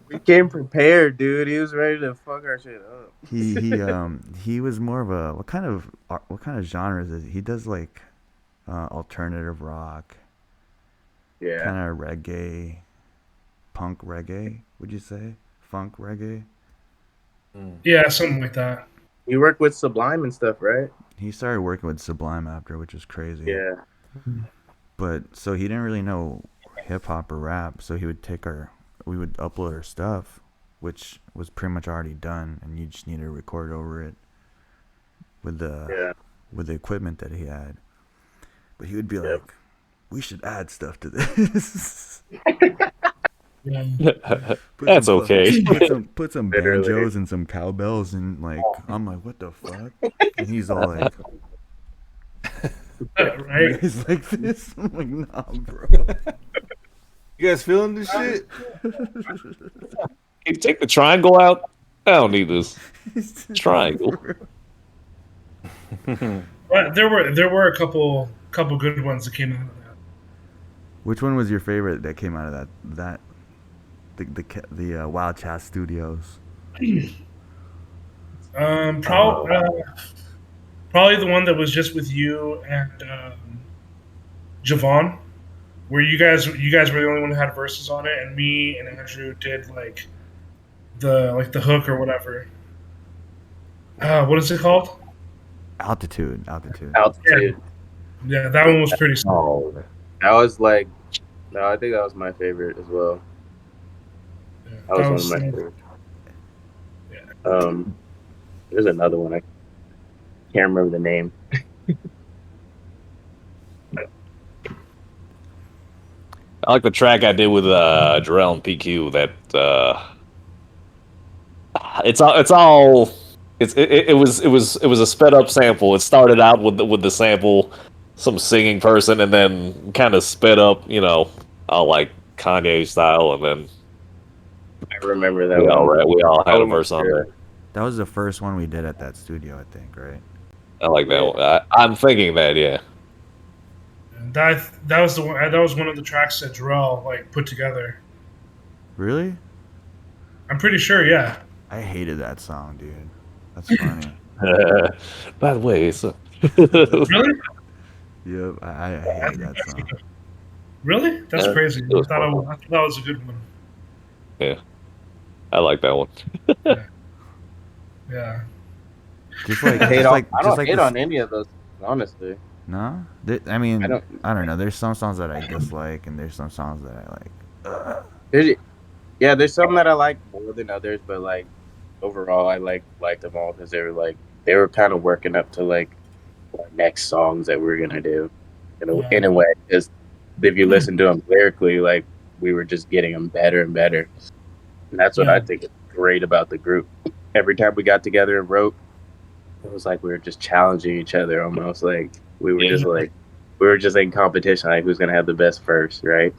We came prepared, dude. He was ready to fuck our shit up. He was more of a what kind of genres is he does like alternative rock, Yeah. kind of reggae, punk reggae, would you say? Funk reggae? Yeah, something like that. You work with Sublime and stuff, right? He started working with Sublime after, which was crazy. Yeah. But so he didn't really know hip hop or rap, so we would upload our stuff, which was pretty much already done, and you just need to record over it with the equipment that he had. But he would be like, "We should add stuff to this." Yeah. That's okay. Put some Literally. banjos and some cowbells, and like I'm like, "What the fuck?" And he's all like, Right? "It's like this." I'm like, "Nah, bro." You guys feeling this shit? Can you take the triangle out? I don't need this triangle. But there were a couple good ones that came out of that. Which one was your favorite that came out of that the Wild Chat Studios? Probably the one that was just with you and Javon, where you guys were the only one who had verses on it, and me and Andrew did like the hook or whatever. What is it called? Altitude. Yeah, that one was pretty small. Oh, That was like, no, I think that was my favorite as well. Yeah, That was one of my favorites. There's another one. I can't remember the name. I like the track I did with Jarrell and PQ. That it was a sped up sample. It started out with the sample, some singing person, and then kind of sped up, all like Kanye style, and then I remember that we one. all had a Oh, verse on there. That was the first one we did at that studio, I think, right? I like that one. I'm thinking that, yeah. And that was the one. That was one of the tracks that Jarrell like put together. Really? I'm pretty sure. Yeah. I hated that song, dude. That's funny. By the way, it's Really? Yep, I hated that song. Really? That's Yeah, crazy. it was I thought that was a good one. yeah, I like that one. Yeah. Just like, I don't hate this- on any of those, honestly. No, I mean, I don't- I don't know. There's some songs that I dislike, and there's some songs that I like. There's some that I like more than others, but like overall, I liked them all because they were kind of working up to like our next songs that we were gonna do. In a way, because if you listen to them lyrically, like we were just getting them better and better, and that's what I think is great about the group. Every time we got together and wrote, it was like we were just challenging each other almost. Like we were just in competition, like who's gonna have the best verse, right?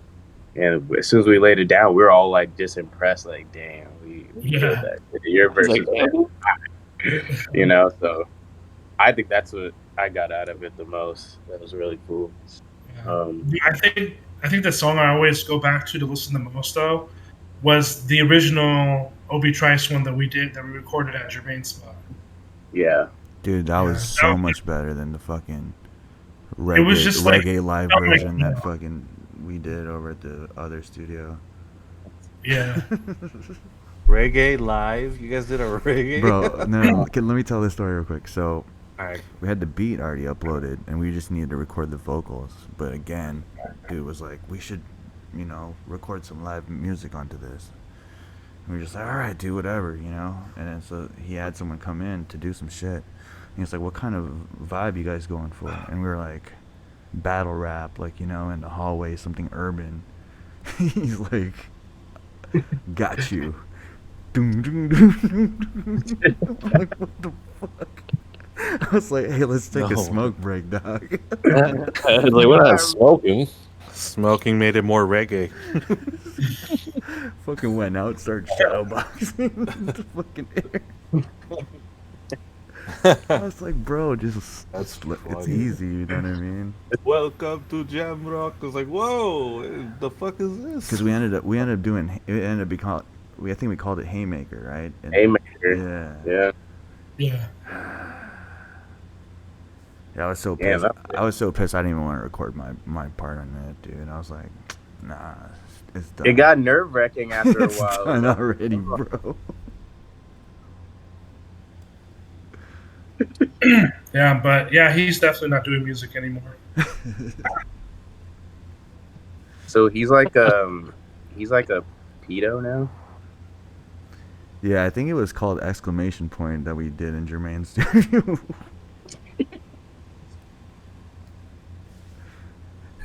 And as soon as we laid it down, we were all like just impressed, like damn, we did that. Your verse is so I think that's what I got out of it the most. That was really cool. I think the song I always go back to listen the most though was the original Obi Trice one that we recorded at Jermaine's spot. Yeah, Dude, that was so much better than the fucking reggae, It was just like- reggae live version that fucking we did over at the other studio. Yeah. Reggae live? You guys did a reggae? Bro, no, let me tell this story real quick. So, Alright. we had the beat already uploaded, and we just needed to record the vocals. But again, dude was like, we should you know, record some live music onto this. And we were just like, all right, dude, whatever, you know. And then so he had someone come in to do some shit. And he's like, what kind of vibe you guys going for? And we were like, battle rap, like, you know, in the hallway, something urban. He's like, got you. Doom, doom, doom, doom, doom. I'm like, what the fuck? I was like, hey, let's take a smoke break, dog. Like, we're not smoking. Smoking made it more reggae. Fucking went out, started shadowboxing the fucking air. I was like, bro, just it's easy, you know what I mean? Welcome to Jam Rock. I was like, whoa, the fuck is this? Because we ended up doing it ended up being called, I think we called it Haymaker, right? And, Haymaker. Yeah. Yeah, I was so pissed. I was so pissed. I didn't even want to record my part on that, dude. And I was like, nah, it's done. It got nerve-wracking after a while. It's done already, bro. Yeah, but yeah, he's definitely not doing music anymore. So he's like a pedo now. Yeah, I think it was called Exclamation Point that we did in Jermaine's studio.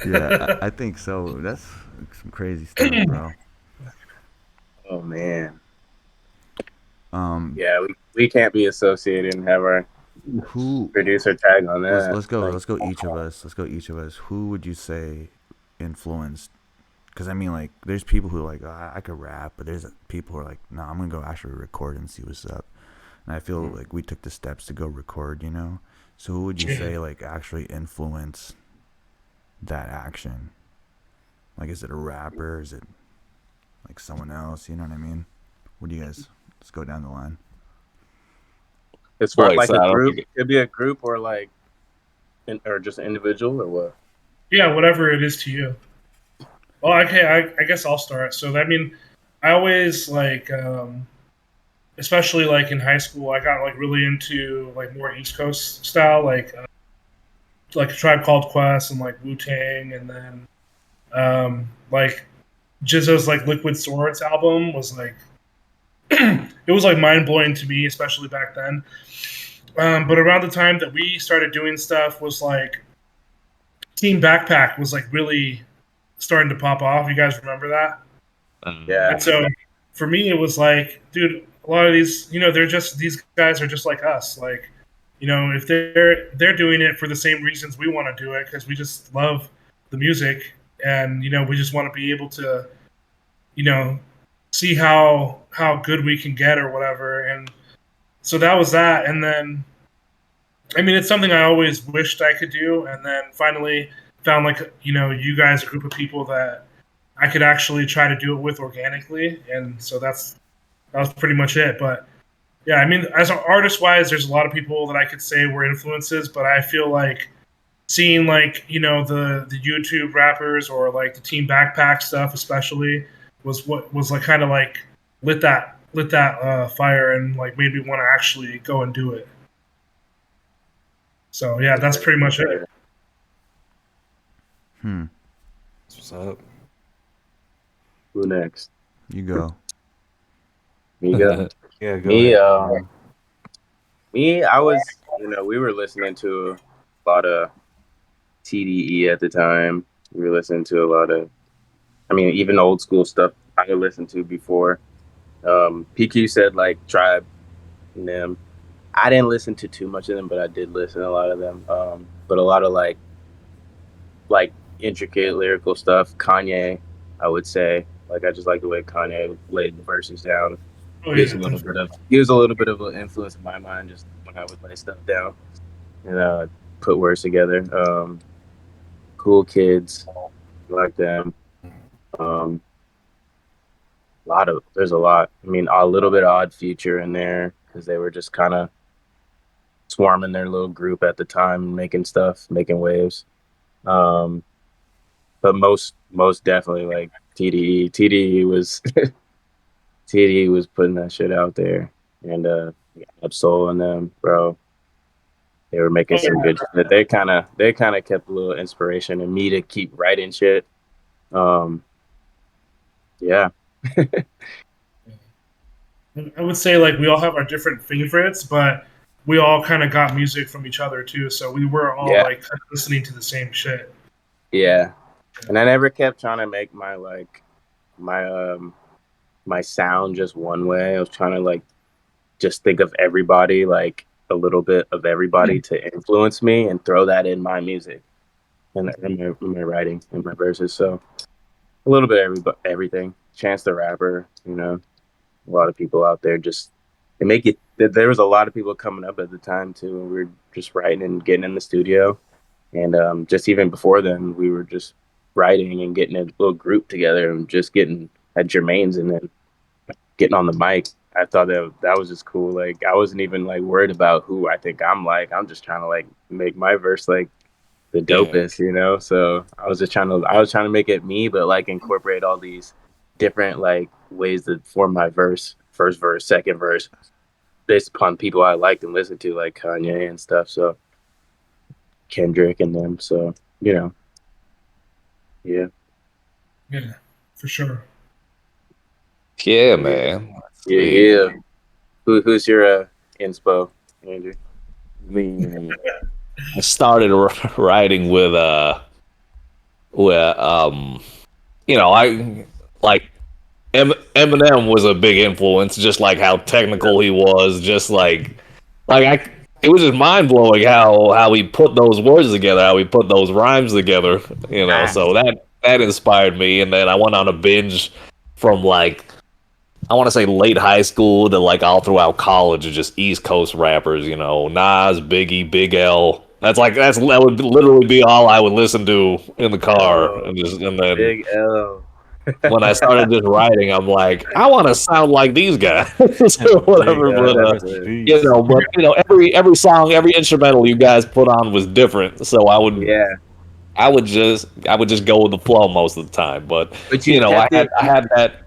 Yeah, I think so. That's some crazy stuff, bro. Oh man. Yeah, we can't be associated and have our producer tag on that. Let's go each of us. Who would you say influenced? Because I mean, like, there's people who are like, oh, I could rap, but there's people who are like, no, I'm gonna go actually record and see what's up. And I feel like we took the steps to go record, you know. So who would you say like actually influenced that action? Like, is it a rapper? Is it like someone else? You know what I mean? What do you guys? Let's go down the line. As far like a group, it could be a group or like, or just an individual or what? Yeah, whatever it is to you. Well, okay, I guess I'll start. So I mean, I always like, especially like in high school, I got like really into like more East Coast style, like a Tribe Called Quest and like Wu-Tang, and then like Jizza's like Liquid Swords album was like it was like mind blowing to me, especially back then. But around the time that we started doing stuff was like Team Backpack was like really starting to pop off. You guys remember that? Yeah. And so for me, it was like, dude, a lot of these, you know, these guys are just like us. Like, you know, if they're doing it for the same reasons we want to do it, because we just love the music, and you know, we just want to be able to, you know, see how good we can get or whatever. And so that was that. And then, I mean, it's something I always wished I could do, and then finally found, like, you know, you guys, a group of people that I could actually try to do it with organically. And so that was pretty much it. But yeah, I mean, as an artist wise, there's a lot of people that I could say were influences, but I feel like seeing, like, you know, the YouTube rappers or like the Team Backpack stuff especially was what was like kind of like lit that fire and like made me want to actually go and do it. So yeah, that's pretty much it. What's up? Who next? You go. Me go. Yeah, go ahead. Me, I was, you know, we were listening to a lot of TDE at the time. We were listening to a lot of, I mean, even old school stuff I had listened to before. PQ said like Tribe and them. I didn't listen to too much of them, but I did listen to a lot of them. But a lot of like intricate lyrical stuff. Kanye, I would say. Like, I just like the way Kanye laid the verses down. He was a little bit of an influence in my mind just when I would lay stuff down and put words together. Cool Kids, like them. There's a lot. I mean, a little bit of Odd Future in there because they were just kind of swarming their little group at the time, making waves. But most definitely like TDE. TDE was putting that shit out there, and Absol and them, bro. They were making some good shit. They kind of kept a little inspiration in me to keep writing shit. Yeah. I would say like we all have our different favorites, but we all kind of got music from each other too. So we were all Yeah. like kind of listening to the same shit. Yeah. And I never kept trying to make my my sound just one way. I was trying to like just think of everybody, like a little bit of everybody to influence me and throw that in my music and in my writing and my verses. So a little bit of everything. Chance the Rapper, you know, a lot of people out there just they make it. There was a lot of people coming up at the time too, and we were just writing and getting in the studio. And just even before then, we were just writing and getting a little group together and just getting at Jermaine's and then getting on the mic. I thought that was just cool. Like I wasn't even like worried about who I think I'm like. I'm just trying to like make my verse like the dopest, you know? So I was trying to make it me, but like incorporate all these different like ways to form my verse, first verse, second verse, based upon people I liked and listened to, like Kanye and stuff. So Kendrick and them. So, you know. Yeah. Yeah, for sure. Yeah, man. Yeah. Who's your inspo, Andrew? I started writing with you know, I like Eminem was a big influence, just like how technical he was, just it was just mind blowing how he put those words together, how he put those rhymes together, you know. So that inspired me, and then I went on a binge from like I want to say late high school to like all throughout college of just East Coast rappers, you know, Nas, Biggie, Big L. That would literally be all I would listen to in the car, and then Big L. when I started just writing, I'm like, I want to sound like these guys, or whatever. But you know, every song, every instrumental you guys put on was different, so I would just go with the flow most of the time. But you know, I had that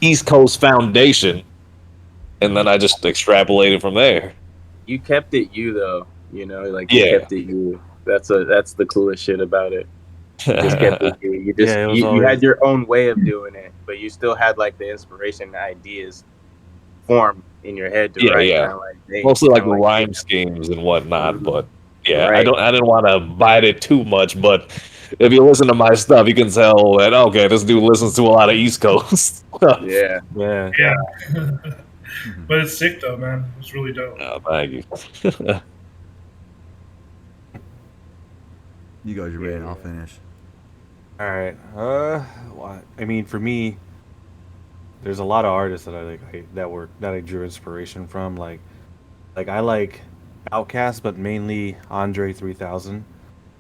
East Coast foundation, and then I just extrapolated from there. You kept it you though, you know, like you kept it you. That's the coolest shit about it. You just kept it you. You had your own way of doing it, but you still had like the inspiration, the ideas form in your head to write. Yeah. Mostly like rhyme schemes and whatnot, but yeah, right. I didn't want to bite it too much, but if you listen to my stuff, you can tell that okay, this dude listens to a lot of East Coast. Yeah. But it's sick though, man. It's really dope. Oh, thank you. You go, Jermaine. I'll finish. All right. I mean, for me, there's a lot of artists that I drew inspiration from. Like I like Outkast, but mainly Andre 3000.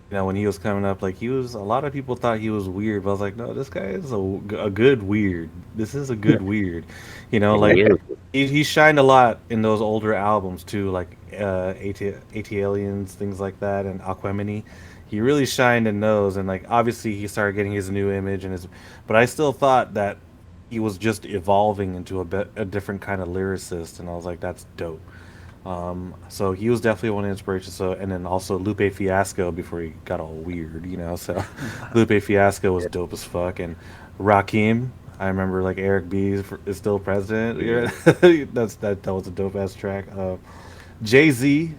You know, when he was coming up, like a lot of people thought he was weird, but I was like, no, this guy is a good weird. This is a good weird. You know, like he shined a lot in those older albums too, like AT Aliens, things like that, and Aquemini. He really shined in those, and like obviously he started getting his new image but I still thought that he was just evolving into a different kind of lyricist, and I was like, that's dope. So he was definitely one inspiration. So, and then also Lupe Fiasco before he got all weird, you know. So Lupe Fiasco was dope as fuck, and Rakim. I remember like Eric B is still president. Yeah. that was a dope ass track. Jay-Z,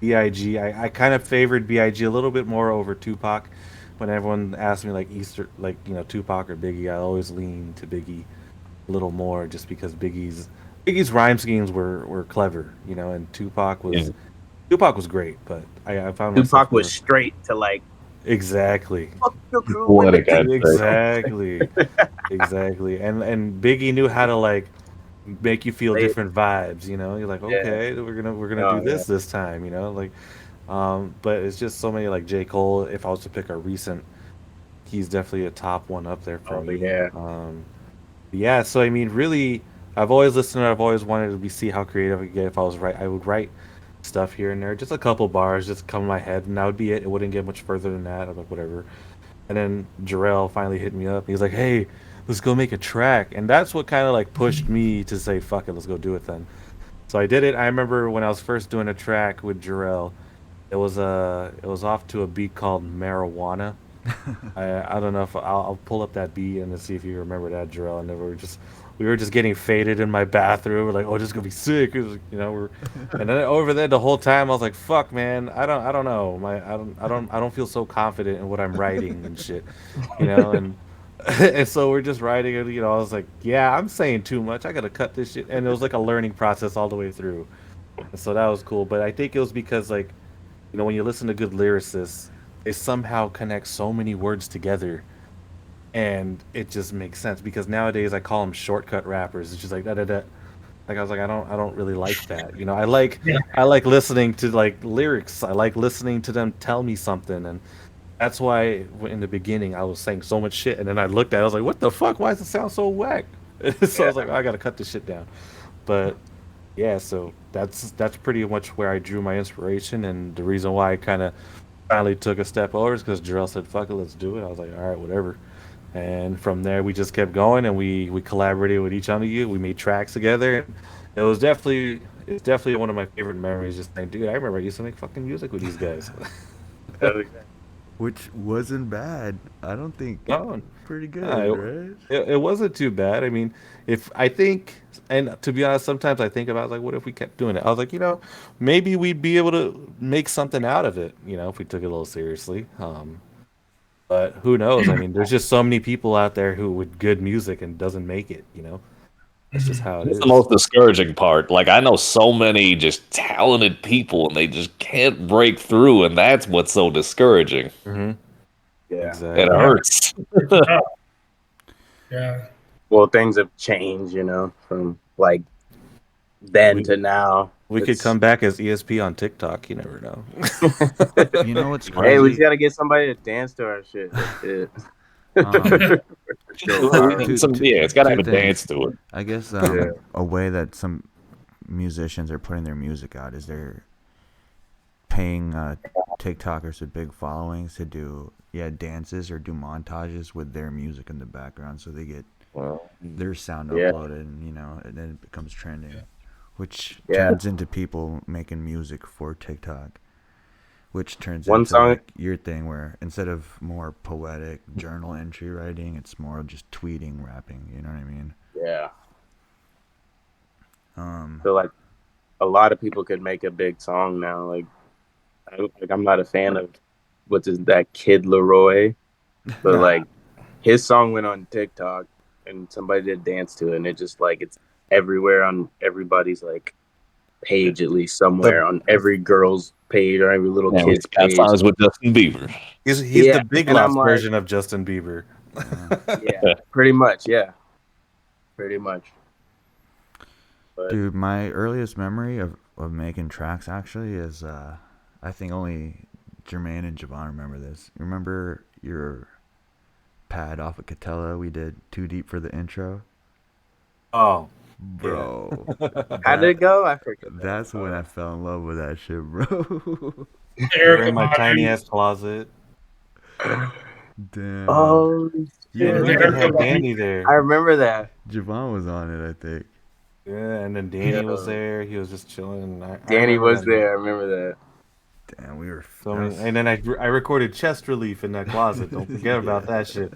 B.I.G. I kind of favored B.I.G. a little bit more over Tupac. When everyone asked me like Tupac or Biggie, I always lean to Biggie a little more, just because Biggie's rhyme schemes were clever, you know, and Tupac was great, but I found Tupac was straight to like exactly, exactly, and Biggie knew how to like make you feel different vibes, you know. You're like, okay, we're gonna do this time, you know, like, but it's just so many, like J. Cole. If I was to pick a recent, he's definitely a top one up there for me. Yeah. So I mean, really. I've always listened. I've always wanted to see how creative I could get. If I was I would write stuff here and there, just a couple bars, just come in my head, and that would be it. It wouldn't get much further than that. I'm like, whatever. And then Jarrell finally hit me up. He's like, "Hey, let's go make a track," and that's what kind of like pushed me to say, "Fuck it, let's go do it then." So I did it. I remember when I was first doing a track with Jarrell, it was off to a beat called Marijuana. I don't know if I'll pull up that beat and see if you remember that, Jarrell. And then we were just getting faded in my bathroom. We're like, oh, this is gonna be sick. It was, and then over there the whole time I was like, fuck, man, I don't know, I don't feel so confident in what I'm writing and shit, and. And so we're just writing it, I was like, yeah, I'm saying too much. I gotta cut this shit. And it was like a learning process all the way through. And so that was cool. But I think it was because, like, when you listen to good lyricists, they somehow connect so many words together, and it just makes sense. Because nowadays I call them shortcut rappers. It's just like da da da. Like I was like, I don't really like that. I like listening to like lyrics. I like listening to them tell me something, and that's why in the beginning I was saying so much shit, and then I looked at it, I was like, what the fuck? Why does it sound so whack? So I was like, I gotta cut this shit down. But yeah, so that's pretty much where I drew my inspiration, and the reason why I kind of finally took a step over is because Jarrell said, "Fuck it, let's do it." I was like, "All right, whatever." And from there, we just kept going, and we collaborated with each other. We made tracks together. It's definitely one of my favorite memories. Just saying, dude, I remember I used to make fucking music with these guys. Which wasn't bad. I don't think. No, Pretty good, right? it wasn't too bad. I mean, if I think, and to be honest, sometimes I think about like, what if we kept doing it? I was like, maybe we'd be able to make something out of it, if we took it a little seriously. But who knows? I mean, there's just so many people out there who with good music and doesn't make it. That's just how it That's is. the most discouraging part. Like, I know so many just talented people, and they just can't break through, and that's what's so discouraging. Mm-hmm. Yeah. Exactly. It hurts. Yeah. Well, things have changed, from like then to now. We could come back as ESP on TikTok. You never know. You know what's crazy? Hey, we just gotta get somebody to dance to our shit. That's it. It's got to have a two dance things. to it. I guess Yeah. a way that some musicians are putting their music out is they're paying TikTokers with big followings to do dances or do montages with their music in the background, so they get their sound Yeah. uploaded, and then it becomes trending, which Yeah. turns into people making music for TikTok, which turns One into song- like your thing where instead of more poetic journal entry writing, it's more just tweeting, rapping. You know what I mean? Yeah. Um, So like a lot of people could make a big song now. Like I'm not a fan of that Kid Leroy, but like his song went on TikTok and somebody did dance to it, and it just like it's everywhere on everybody's like page, at least somewhere on every girl's page or every little kid's Got page. songs with Justin Bieber. He's Yeah, the Big and I'm Lots like- version of Justin Bieber. Yeah, pretty much. Yeah, pretty much. But Dude, my earliest memory of making tracks actually is I think only Jermaine and Javon remember this. Remember your pad off of Catella? We did Too Deep for the intro. Oh, Bro. how did it go? I forget. That's when I fell in love with that shit, bro. we're in my tiny ass closet. Damn. Oh, Yeah, shit. we even had Danny there. I remember that. Javon was on it, I think. Yeah, and then Danny was there. He was just chilling. Danny remember was that. there. I remember that. Damn, we were. So and then I recorded Chest Relief in that closet. Don't forget about that shit.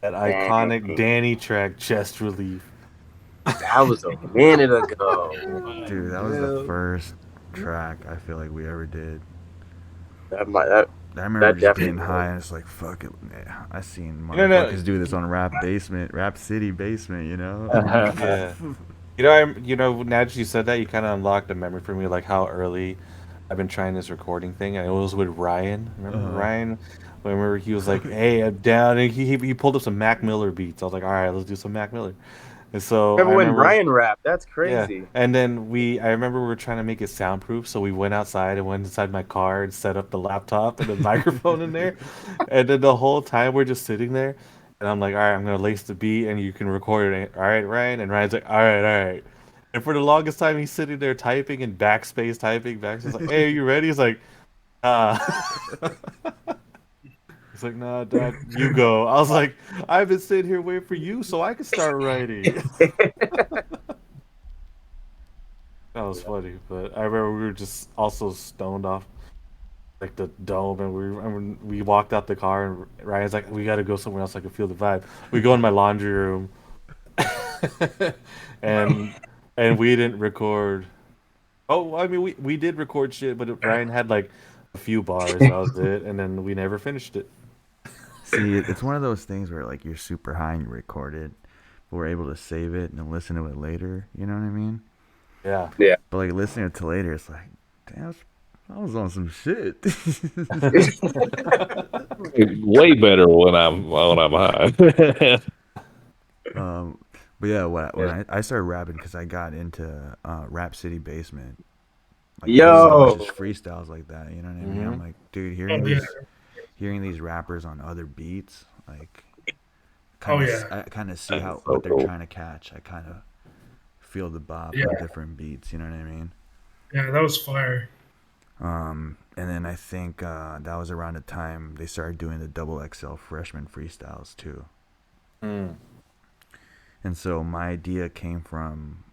That iconic Danny track, Chest Relief. That was a minute ago. Dude, that was the first track I feel like we ever did. That I remember just definitely getting high was. and it's like, fuck it. Yeah, I seen No. motherfuckers do this on Rap City Basement, you know? Yeah. Now that you said that, you kind of unlocked a memory for me, like how early I've been trying this recording thing. And it was with Ryan. Remember Ryan? I remember he was like, "Hey, I'm down," and he pulled up some Mac Miller beats. I was like, "All right, let's do some Mac Miller." And so Remember I when Ryan rapped? That's crazy. Yeah. And then I remember we were trying to make it soundproof, so we went outside and went inside my car and set up the laptop and the microphone in there. And then the whole time we're just sitting there, and I'm like, all right, I'm gonna lace the beat and you can record it. All right, Ryan. And Ryan's like, all right. And for the longest time, he's sitting there typing and backspace typing. Backspace like, hey, are you ready? He's like, He's like, nah, Dad, you go. I was like, I've been sitting here waiting for you so I can start writing. That was funny, but I remember we were just also stoned off like the dome, and we walked out the car, and Ryan's like, "We got to go somewhere else. I can feel the vibe." We go in my laundry room, and we didn't record. Oh, I mean, we did record shit, but Ryan had like a few bars. That was it, and then we never finished it. See, it's one of those things where like you're super high and you record it, but we're able to save it and then listen to it later. You know what I mean? Yeah. But like listening to it later, it's like, damn, I was on some shit. Way better when I'm high. But yeah, when I started rapping because I got into Rap City Basement. Like, Yo, just freestyles like that. You know what I mean? Mhm. I'm like, dude, Oh, yeah. hearing these rappers on other beats, like, Oh, yeah. I kind of see That's how so what they're cool. trying to catch. I kind of feel the bop Yeah. on different beats. You know what I mean? Yeah, that was fire. And then I think that was around the time they started doing the double XL freshman freestyles too. Mm. And so my idea came from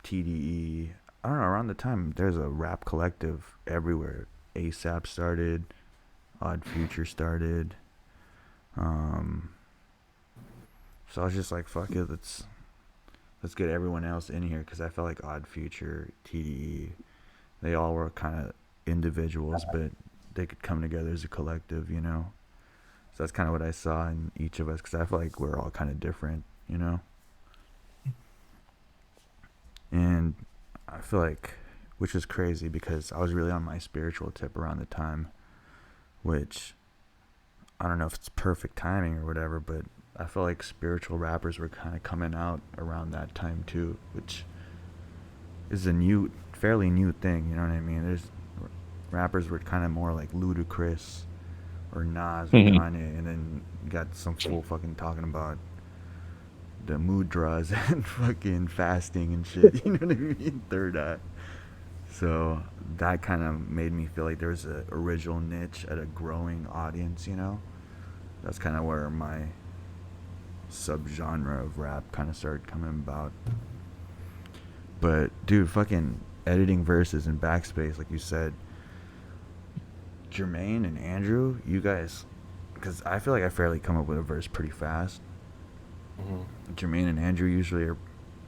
TDE. I don't know, around the time there's a rap collective everywhere. ASAP started, Odd Future started. So I was just like, fuck it, let's get everyone else in here because I felt like Odd Future, TDE, they all were kind of individuals, but they could come together as a collective, you know. So that's kind of what I saw in each of us because I feel like we're all kind of different, you know. And I feel like, which is crazy because I was really on my spiritual tip around the time, which I don't know if it's perfect timing or whatever, but I feel like spiritual rappers were kind of coming out around that time too, which is a fairly new thing, you know what I mean? There's rappers were kind of more like Ludacris or Nas or Mhm. Kanye, and then you got some fool fucking talking about the mudras and fucking fasting and shit, you know what I mean? Third eye. So that kind of made me feel like there was an original niche at a growing audience, you know? That's kind of where my subgenre of rap kind of started coming about. But dude, fucking editing verses in Backspace, like you said, Jermaine and Andrew, you guys, because I feel like I fairly come up with a verse pretty fast. Jermaine and Andrew usually are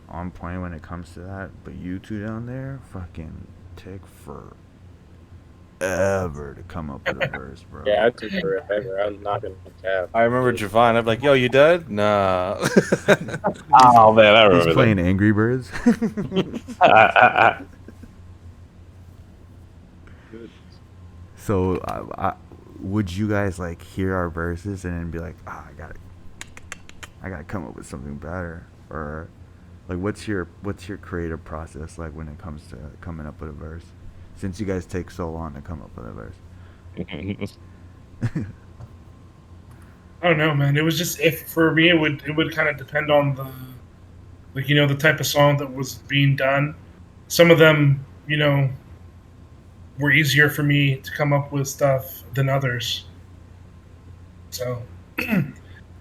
on point when it comes to that, but you two down there fucking take forever to come up with a verse, bro. yeah, I took forever. I'm not gonna cap. I remember Javon. I'm like, "Yo, you dead?" Nah. Oh man, I He's remember playing Angry Birds. that. So, would you guys like hear our verses and then be like, I gotta come up with something better, or like what's your creative process like when it comes to coming up with a verse? Since you guys take so long to come up with a verse. I don't know, man. It was just if for me it would kind of depend on the the type of song that was being done. Some of them, were easier for me to come up with stuff than others. So yeah,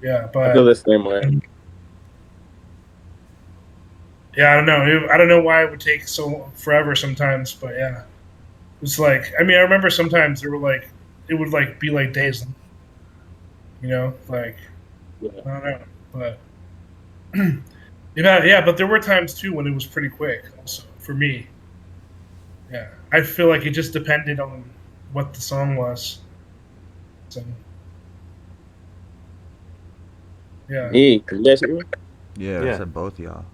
I feel but the same way. yeah, I don't know. I don't know why it would take so forever sometimes, but yeah, it's like I remember sometimes it would be like days, like Yeah. I don't know, but yeah, but there were times too when it was pretty quick. Also for me, yeah, I feel like it just depended on what the song was. So yeah, Me, can you guys hear me? Yeah, Yeah. I said both y'all.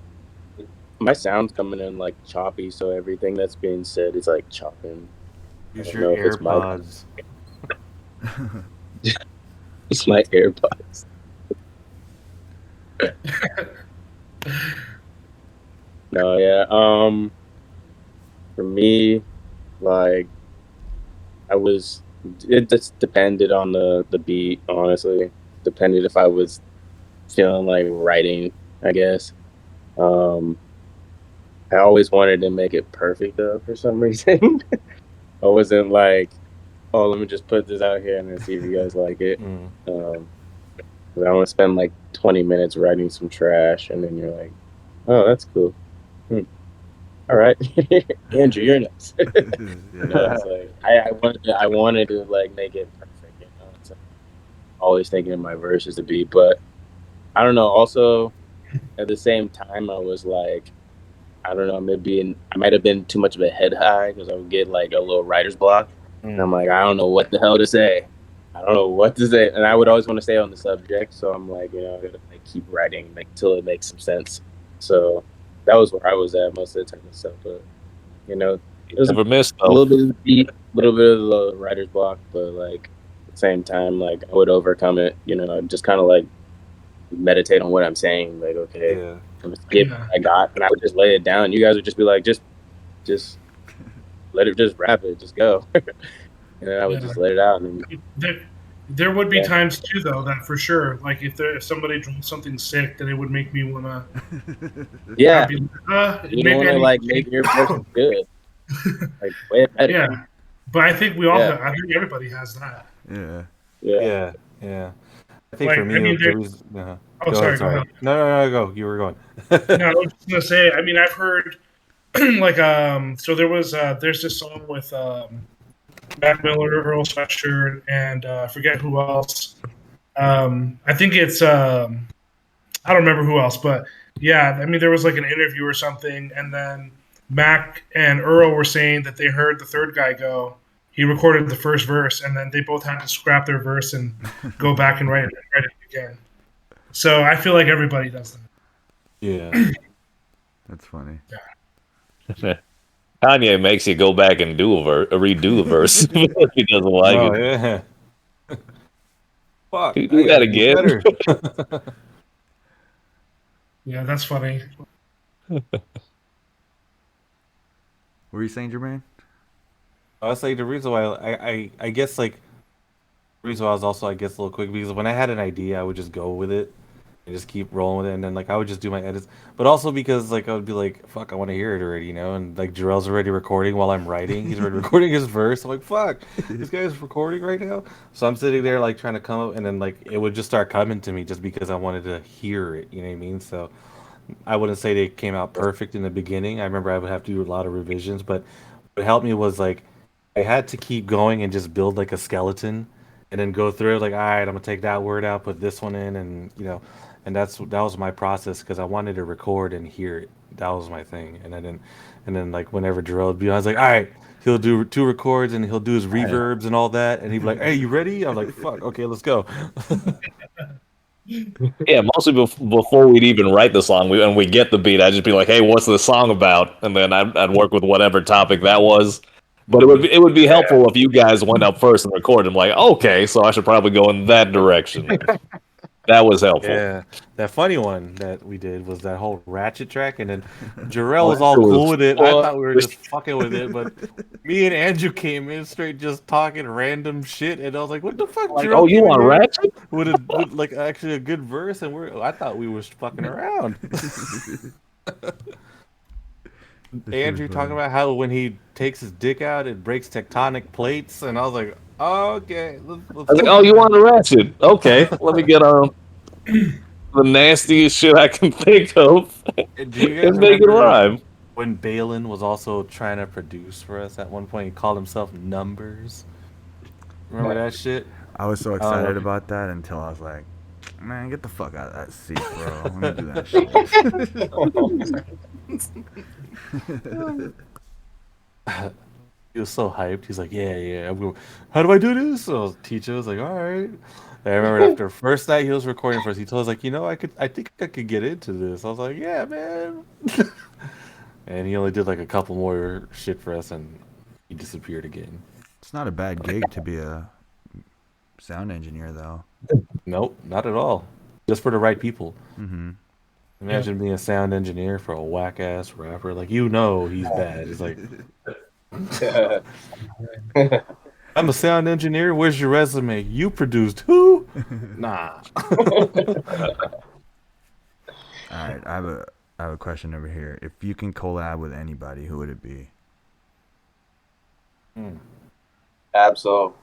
My sound's coming in like choppy, so everything that's being said is like chopping. Use I don't your know if it's my- AirPods. It's my AirPods. No, yeah. For me, like, it just depended on the beat, honestly. Depended if I was feeling like writing, I guess. I always wanted to make it perfect though, for some reason. I wasn't like, oh, let me just put this out here and then see if you guys like it. Mm. 'Cause I don't want to spend like 20 minutes writing some trash and then you're like, oh, that's cool. I all right, Andrew, you're next. Yeah. It's like I wanted to like make it perfect, So always thinking of my verses to be, but I don't know. Also, at the same time, I was like, I don't know, I might have been too much of a head high because I would get like a little writer's block, and I'm like, I don't know what the hell to say. I don't know what to say, and I would always want to stay on the subject, so I'm like, I gotta like keep writing like till it makes some sense. So that was where I was at most of the time and stuff, but it was Never missed a though. little bit of the beat, a little bit of the writer's block, but like at the same time, like I would overcome it. I'd just kind of like meditate on what I'm saying. Like, okay, Yeah. I'm just get what I got, and I would just lay it down. You guys would just be like, just let it, just rap it, just go, and then I would just let it out. And There would be times too, though, that for sure, like if somebody drank something sick, then it would make me wanna. yeah, Be, you want to like make your version good, like way better. Yeah, but I think we all. Yeah. I think everybody has that. Yeah. Yeah. I think Like, for me, I mean, the reason. Oh, sorry. Go ahead. No, go. You were going. No, I was just gonna say. I mean, I've heard like So there's this song with Mac Miller, Earl Sweatshirt, and I forget who else. I think it's I don't remember who else, but yeah, I mean, there was like an interview or something, and then Mac and Earl were saying that they heard the third guy go. He recorded the first verse, and then they both had to scrap their verse and go back and write it again. So I feel like everybody does that. Yeah. That's funny. Yeah. Kanye makes you go back and redo the verse if he doesn't like it. Yeah. Fuck. You do that again. Yeah, that's funny. What were you saying, Jermaine? I was like, the reason why I guess like the reason why I was also I guess a little quick because when I had an idea I would just go with it and just keep rolling with it and then like I would just do my edits. But also because like I would be like, fuck, I want to hear it already, and like Jarrell's already recording while I'm writing. He's already recording his verse. I'm like, fuck, this guy's recording right now. So I'm sitting there like trying to come up and then like it would just start coming to me just because I wanted to hear it, you know what I mean? So I wouldn't say they came out perfect in the beginning. I remember I would have to do a lot of revisions, but what helped me was like I had to keep going and just build like a skeleton and then go through it like, all right, I'm gonna take that word out, put this one in, and and that was my process because I wanted to record and hear it. That was my thing, and then like whenever Jarrell would be, I was like, all right, he'll do 2 records and he'll do his reverbs and all that, and he'd be like, hey, you ready? I'm like, fuck, okay, let's go. Yeah, mostly before we'd even write the song, we get the beat, I'd just be like, "Hey, what's the song about?" And then I'd work with whatever topic that was. But it would be helpful if you guys went up first and recorded. I'm like, okay, so I should probably go in that direction. That was helpful. Yeah, that funny one that we did was that whole Ratchet track, and then Jarrell was all cool with it. I thought we were just fucking with it, but me and Andrew came in straight just talking random shit, and I was like, "What the fuck?" Like, oh, you want Ratchet? With like actually a good verse, and I thought we were fucking around. Andrew talking about how when he takes his dick out, it breaks tectonic plates, and I was like, oh, "Okay." Let's I was like, "Oh, you want a Ratchet? Okay, let me get the nastiest shit I can think of and make it rhyme." When Balin was also trying to produce for us at one point, he called himself Numbers. Remember that shit? I was so excited about that until I was like, man, get the fuck out of that seat, bro. Let me do that shit. He was so hyped. He's like, yeah. How do I do this? So I was teaching. I was like, all right. I remember after first night he was recording for us, he told us like, I think I could get into this. I was like, yeah, man. And he only did like a couple more shit for us, and he disappeared again. It's not a bad gig to be a sound engineer, though. Nope, not at all. Just for the right people. Mm-hmm. Imagine being a sound engineer for a whack ass rapper. Like he's bad. It's like, I'm a sound engineer. Where's your resume? You produced who? Nah. All right, I have a question over here. If you can collab with anybody, who would it be? Absol.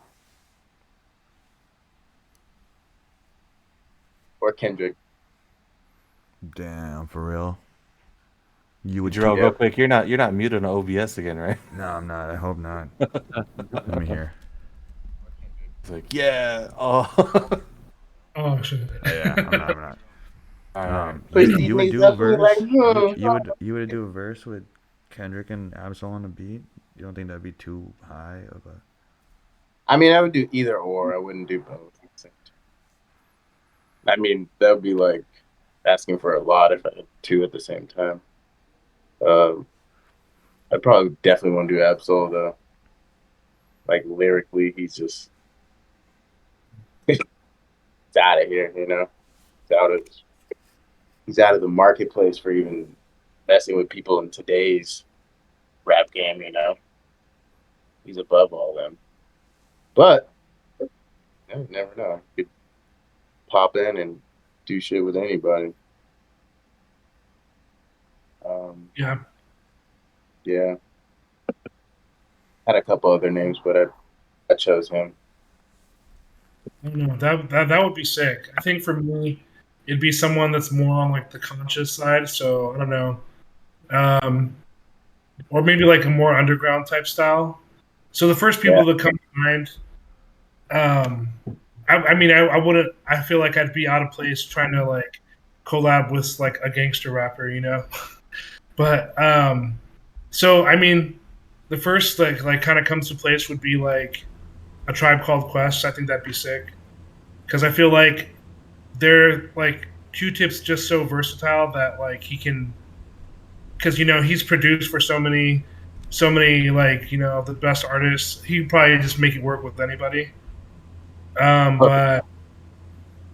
Or Kendrick. Damn, for real? You would Jerome, Yeah. real quick, you're not muted on OBS again, right? No, I'm not. I hope not. Let me hear. It's like, yeah. Oh. Oh shit. Yeah, I'm not. All right. Push You, these you would niggas do a up, we verse. like, You would do a verse with Kendrick and Absol on the beat. You don't think that'd be too high of a? I mean, I would do either or. I wouldn't do both. at the same time. I mean, that would be like asking for a lot if I did two at the same time. I'd probably definitely want to do Absol though. Like lyrically, he's just he's out of here, you know. He's out of the marketplace for even messing with people in today's rap game, you know. He's above all them. But you never know. You could pop in and do shit with anybody. Yeah. Yeah. Had a couple other names, but I chose him. I don't know. That would be sick. I think for me, it'd be someone that's more on like the conscious side. So I don't know, or maybe like a more underground type style. So the first people that come to mind, I mean, I wouldn't. I feel like I'd be out of place trying to like collab with like a gangster rapper, you know. But so I mean, the first like kind of comes to place would be like a Tribe Called Quest. I think that'd be sick because I feel like they're like Q-Tip's just so versatile that like he can, because you know he's produced for so many like you know the best artists. He'd probably just make it work with anybody. But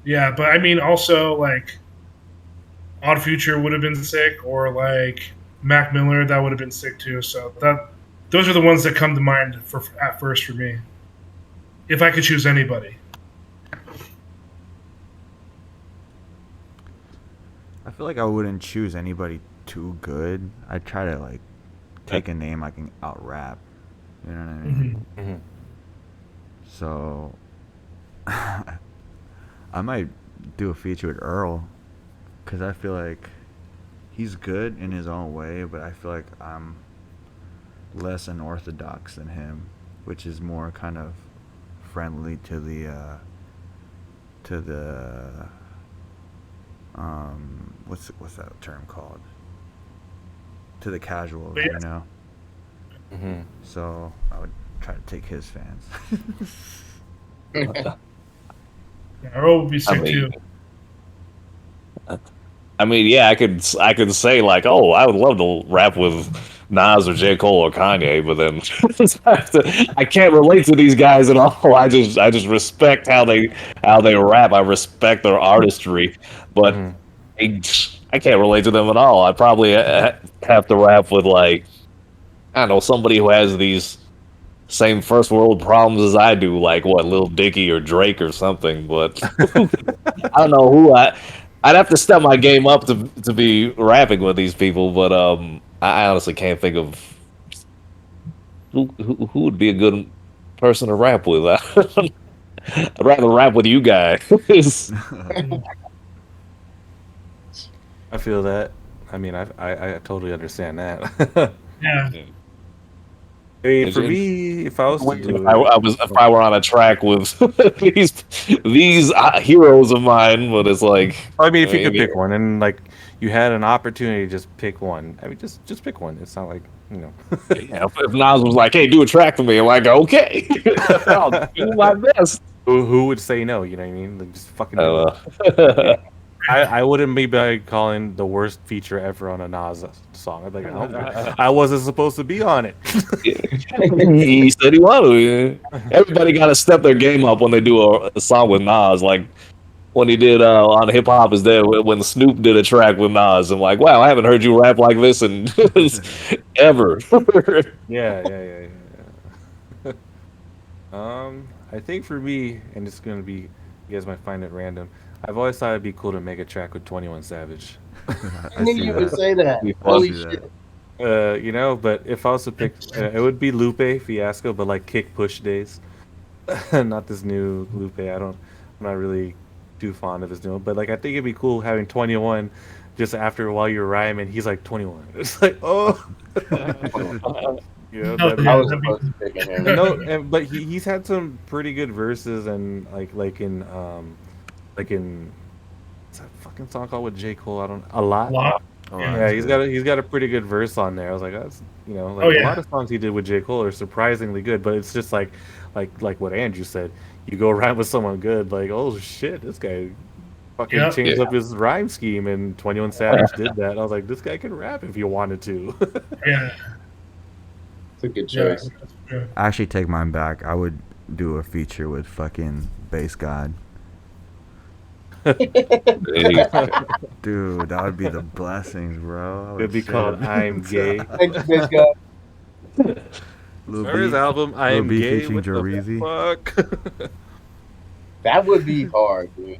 yeah, but I mean also like Odd Future would have been sick, or like Mac Miller, that would have been sick too. So those are the ones that come to mind for at first for me. If I could choose anybody. I feel like I wouldn't choose anybody too good. I'd try to like take a name I can out rap. You know what I mean? Mm-hmm. So I might do a feature with Earl because I feel like he's good in his own way, but I feel like I'm less unorthodox than him, which is more kind of friendly to the what's that term called? To the casuals, you know. Mm-hmm. So I would try to take his fans. Yeah, Earl would be sick too. I mean, yeah, I could say like, oh, I would love to rap with Nas or J. Cole or Kanye, but then I can't relate to these guys at all. I just respect how they rap. I respect their artistry, but I can't relate to them at all. I probably have to rap with like, I don't know, somebody who has these same first world problems as I do, like what, Lil Dicky or Drake or something. But I don't know who I'd have to step my game up to be rapping with these people. But I honestly can't think of who would be a good person to rap with. I'd rather rap with you guys. I feel that. I mean, I totally understand that. Yeah. I mean, for me, if I was to do if I were on a track with these heroes of mine, but it's like, I mean, if you could pick one, and like you had an opportunity to just pick one, I mean, just pick one. It's not like, you know. Yeah, if Nas was like, "Hey, do a track for me," I'm like, "Okay, I'll do my best." Who would say no? You know what I mean? Like, just fucking do it. I wouldn't be calling the worst feature ever on a Nas song. I'd be like, I wasn't supposed to be on it. He said he wanted to. Everybody got to step their game up when they do a song with Nas. Like when he did on Hip Hop Is Dead, when Snoop did a track with Nas. I'm like, wow, I haven't heard you rap like this in ever. Yeah. I think for me, and it's gonna be, you guys might find it random. I've always thought it'd be cool to make a track with 21 Savage. I knew you would say that. Holy shit. You know, but if I was to pick, it would be Lupe Fiasco, but like Kick Push days. Not this new Lupe. I'm not really too fond of his new one, but like I think it'd be cool having 21 just after while you're rhyming, he's like 21. It's like, oh, yeah, No, that'd be I was that'd be- supposed to pick him. no, but he's had some pretty good verses and like in what's that fucking song called with J. Cole? I don't a a lot. lot. Oh, Yeah. Yeah, that's he's good. got a pretty good verse on there. I was like, that's like Oh, a yeah. lot of songs he did with J. Cole are surprisingly good, but it's just like what Andrew said. You go around with someone good, like, oh shit, this guy fucking Yep. changed Yeah. up his rhyme scheme, and 21 Savage did that. I was like, this guy can rap if he wanted to. Yeah. It's a good Yeah. choice. That's true. I actually take mine back. I would do a feature with fucking Bass God. Hey, Dude, that would be the blessings, bro. I would It'd be shit called it. I'm Gay. Thank you, Biz God. Lil Or his B, album I'm B Gay. featuring What the Jareezy. fuck? That would be hard, dude.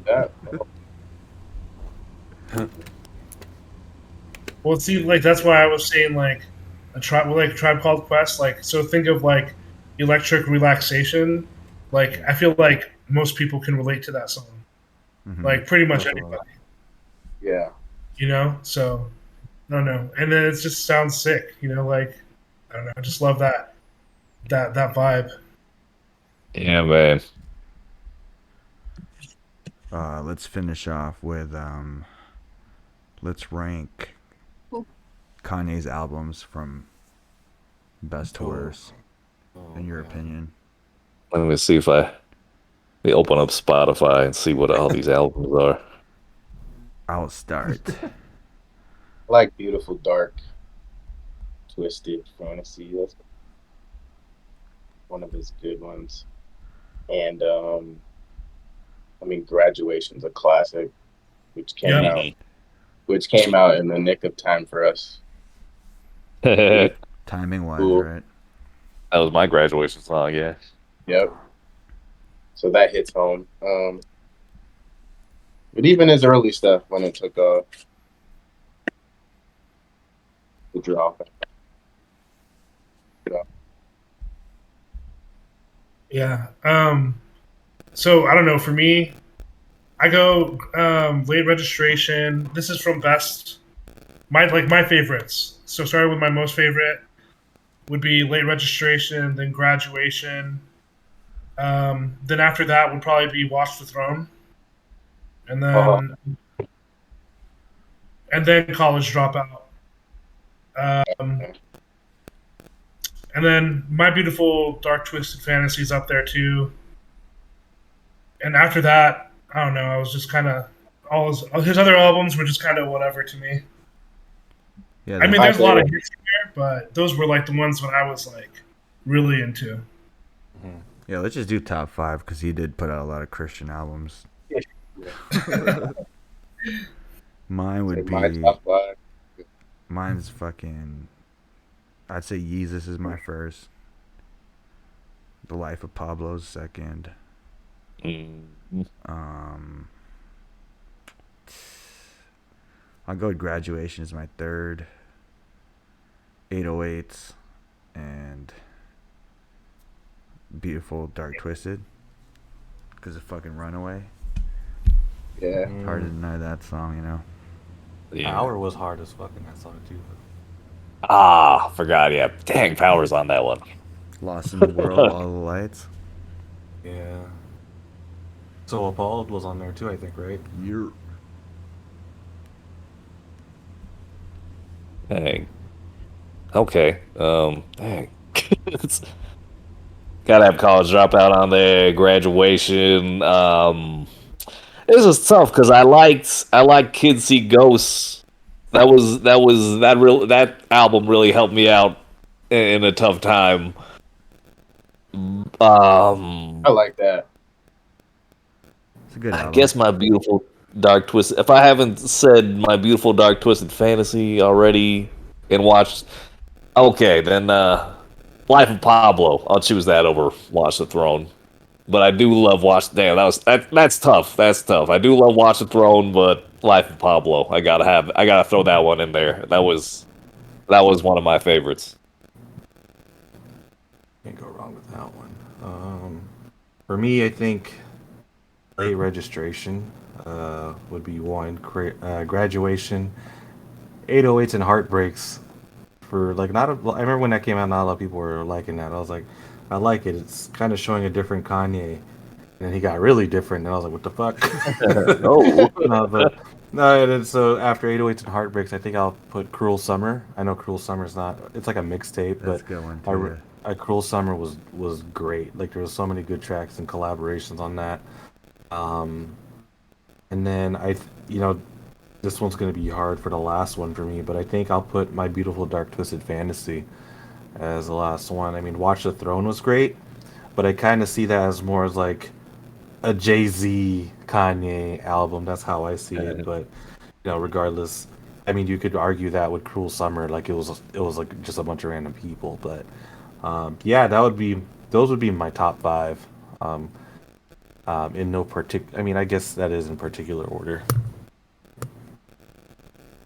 Well, see, like that's why I was saying like Tribe Called Quest. Like, so think of like electric relaxation. Like, I feel like most people can relate to that song. Mhm. Like, pretty much Definitely. anybody. Yeah. You know, so I don't know, and then it just sounds sick. You know, like I don't know, I just love that vibe. yeah, man. Let's finish off with let's rank Kanye's albums from best to worst, in your opinion. Let me see if let me open up Spotify and see what all these albums are. I'll start. I like Beautiful Dark, Twisted Fantasy. That's one of his good ones. And I mean, Graduation's a classic, which came Yeah. out in the nick of time for us. That Timing wise, Cool. right? was my graduation song, yeah. Yep. So that hits home. But even his early stuff when it took the drop. Yeah. So I don't know. For me, I go Late Registration. This is from best. My favorites. So starting with my most favorite would be Late Registration, then Graduation. Then after that would probably be Watch the Throne, and then College Dropout. And then My Beautiful Dark Twisted Fantasies up there too. And after that, I don't know. I was just kind of all his other albums were just kind of whatever to me. Yeah. I mean, My there's a lot of favorite- hits in there, but those were like the ones that I was like really into. yeah. Let's just do top 5 because he did put out a lot of Christian albums. Mine would My be. top 5. Mine's fucking. I'd say Yeezus is my first. The Life of Pablo's second. I'll go with Graduation as my third. 808s and Beautiful Dark Twisted. Because of fucking Runaway. Yeah. Hard to deny that song, you know. Yeah. Power was hard as fuck in that song too. Ah, forgot, yeah. Dang, Power's on that one. Lost in the World, All the Lights. Yeah. So Appalled was on there too, I think, right? You're. Dang. Okay. Dang. It's- Gotta have College Dropout on there, Graduation. This is tough because I liked Kids See Ghosts. That album really helped me out in a tough time. I like that. It's a good I album. guess My Beautiful Dark Twisted. If I haven't said My Beautiful Dark Twisted Fantasy already and watched, okay, then Life of Pablo. I'll choose that over Watch the Throne. But I do love Watch. Damn, that's tough. That's tough. I do love Watch the Throne, but Life of Pablo. I gotta throw that one in there. That was one of my favorites. Can't go wrong with that one. For me, I think Late Registration. would be one. Graduation, 808s and Heartbreaks. For like I remember when that came out, not a lot of people were liking that. I was like, I like it. It's kind of showing a different Kanye, and he got really different. And I was like, what the fuck? Oh, No, and then so after 808s and Heartbreaks, I think I'll put Cruel Summer. I know Cruel Summer's not. It's like a mixtape, That's but a good one too. Cruel Summer was great. Like there was so many good tracks and collaborations on that. And then this one's gonna be hard for the last one for me, but I think I'll put My Beautiful Dark Twisted Fantasy as the last one. I mean, Watch the Throne was great, but I kind of see that as more as like a Jay-Z Kanye album. That's how I see it. But regardless, I mean, you could argue that with Cruel Summer, like it was like just a bunch of random people. But yeah, those would be my top five. In no particular. I mean, I guess that is in particular order.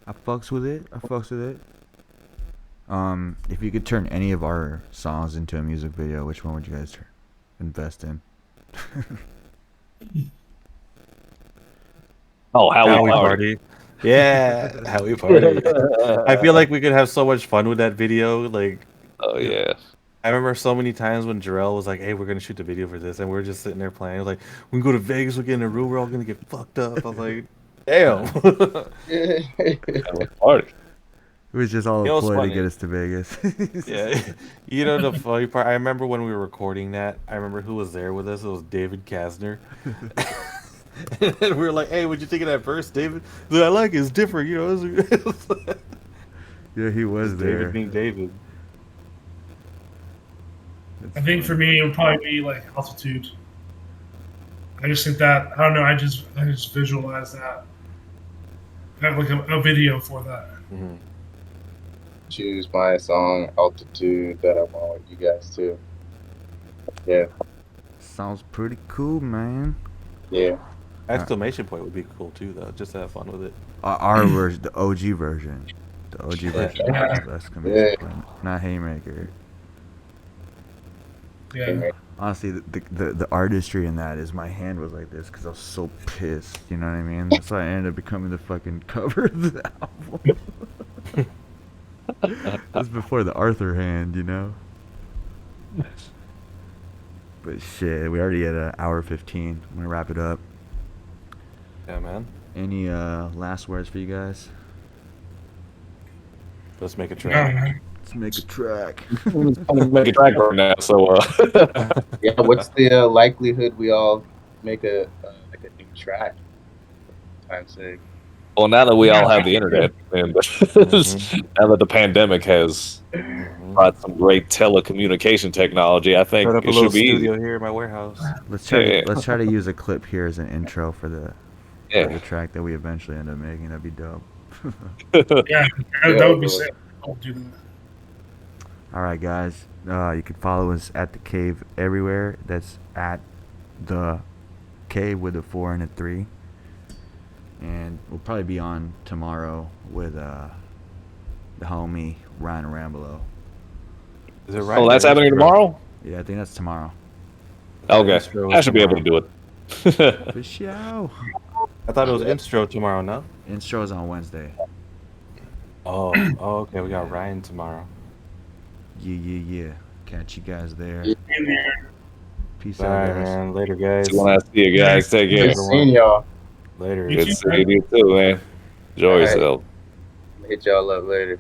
I fucks with it. If you could turn any of our songs into a music video, which one would you guys invest in? oh, Howie Party. Yeah, Howie Party. I feel like we could have so much fun with that video. Like, Oh yeah. I remember so many times when Jarrell was like, "Hey, we're gonna shoot the video for this," and we're just sitting there playing. It was like, "We can go to Vegas. We get in a room. We're all gonna get fucked up." I was like, "Damn." Howie Party. It was just all You know a what's ploy to funny? get us to Vegas. Yeah, the funny part. I remember when we were recording that. I remember who was there with us. It was David Kasner. And we were like, "Hey, what'd you think of that verse, David?" He's like, I like it. It's different, It was Yeah, he was there. David being David. I think for me, it would probably be like Altitude. I just think that, I don't know, I just visualize that. I have like a video for that. Mm-hmm. Choose my song Altitude that I want with you guys too. Yeah, Sounds pretty cool, man. yeah. Exclamation point would be cool too, though. Just to have fun with it. Our version, the OG version. The OG version. Yeah. Exclamation point, not Haymaker. Yeah. Honestly, the artistry in that is my hand was like this because I was so pissed. You know what I mean? That's why I ended up becoming the fucking cover of the album. That's before the Arthur hand, you know? But shit, we already at an hour 15. I'm gonna wrap it up. Yeah, man. Any last words for you guys? Let's make a Yeah, track. man. Let's make a track. I'm gonna make a track right now. So Yeah, what's the likelihood we all make a like a new track? Time's sake. well, now that we all have the internet, and now that the pandemic has brought some great telecommunication technology, I think Set up a it little should be studio easy. here in my warehouse. Let's try. Yeah. Let's try to use a clip here as an intro for the Yeah. track that we eventually end up making. That'd be dope. Yeah, that would be sick. I'll do that. All right, guys. You can follow us at the Cave everywhere. That's at the Cave with a 4 and a 3. And we'll probably be on tomorrow with the homie Ryan Rambelow. Is it right? Oh, that's happening tomorrow. Yeah, I think that's tomorrow. Okay, Intro I should be able to tomorrow. do it. For sure. I thought it was intro tomorrow, no? Intro's on Wednesday. Oh, okay. We got Ryan tomorrow. Yeah. Catch you guys there. In there. Peace All out, right, guys. man. Later, guys. When I see you guys, take care. Good seeing y'all. Later. You Good too, seeing you too, man. Enjoy All right. yourself. Hit y'all up later.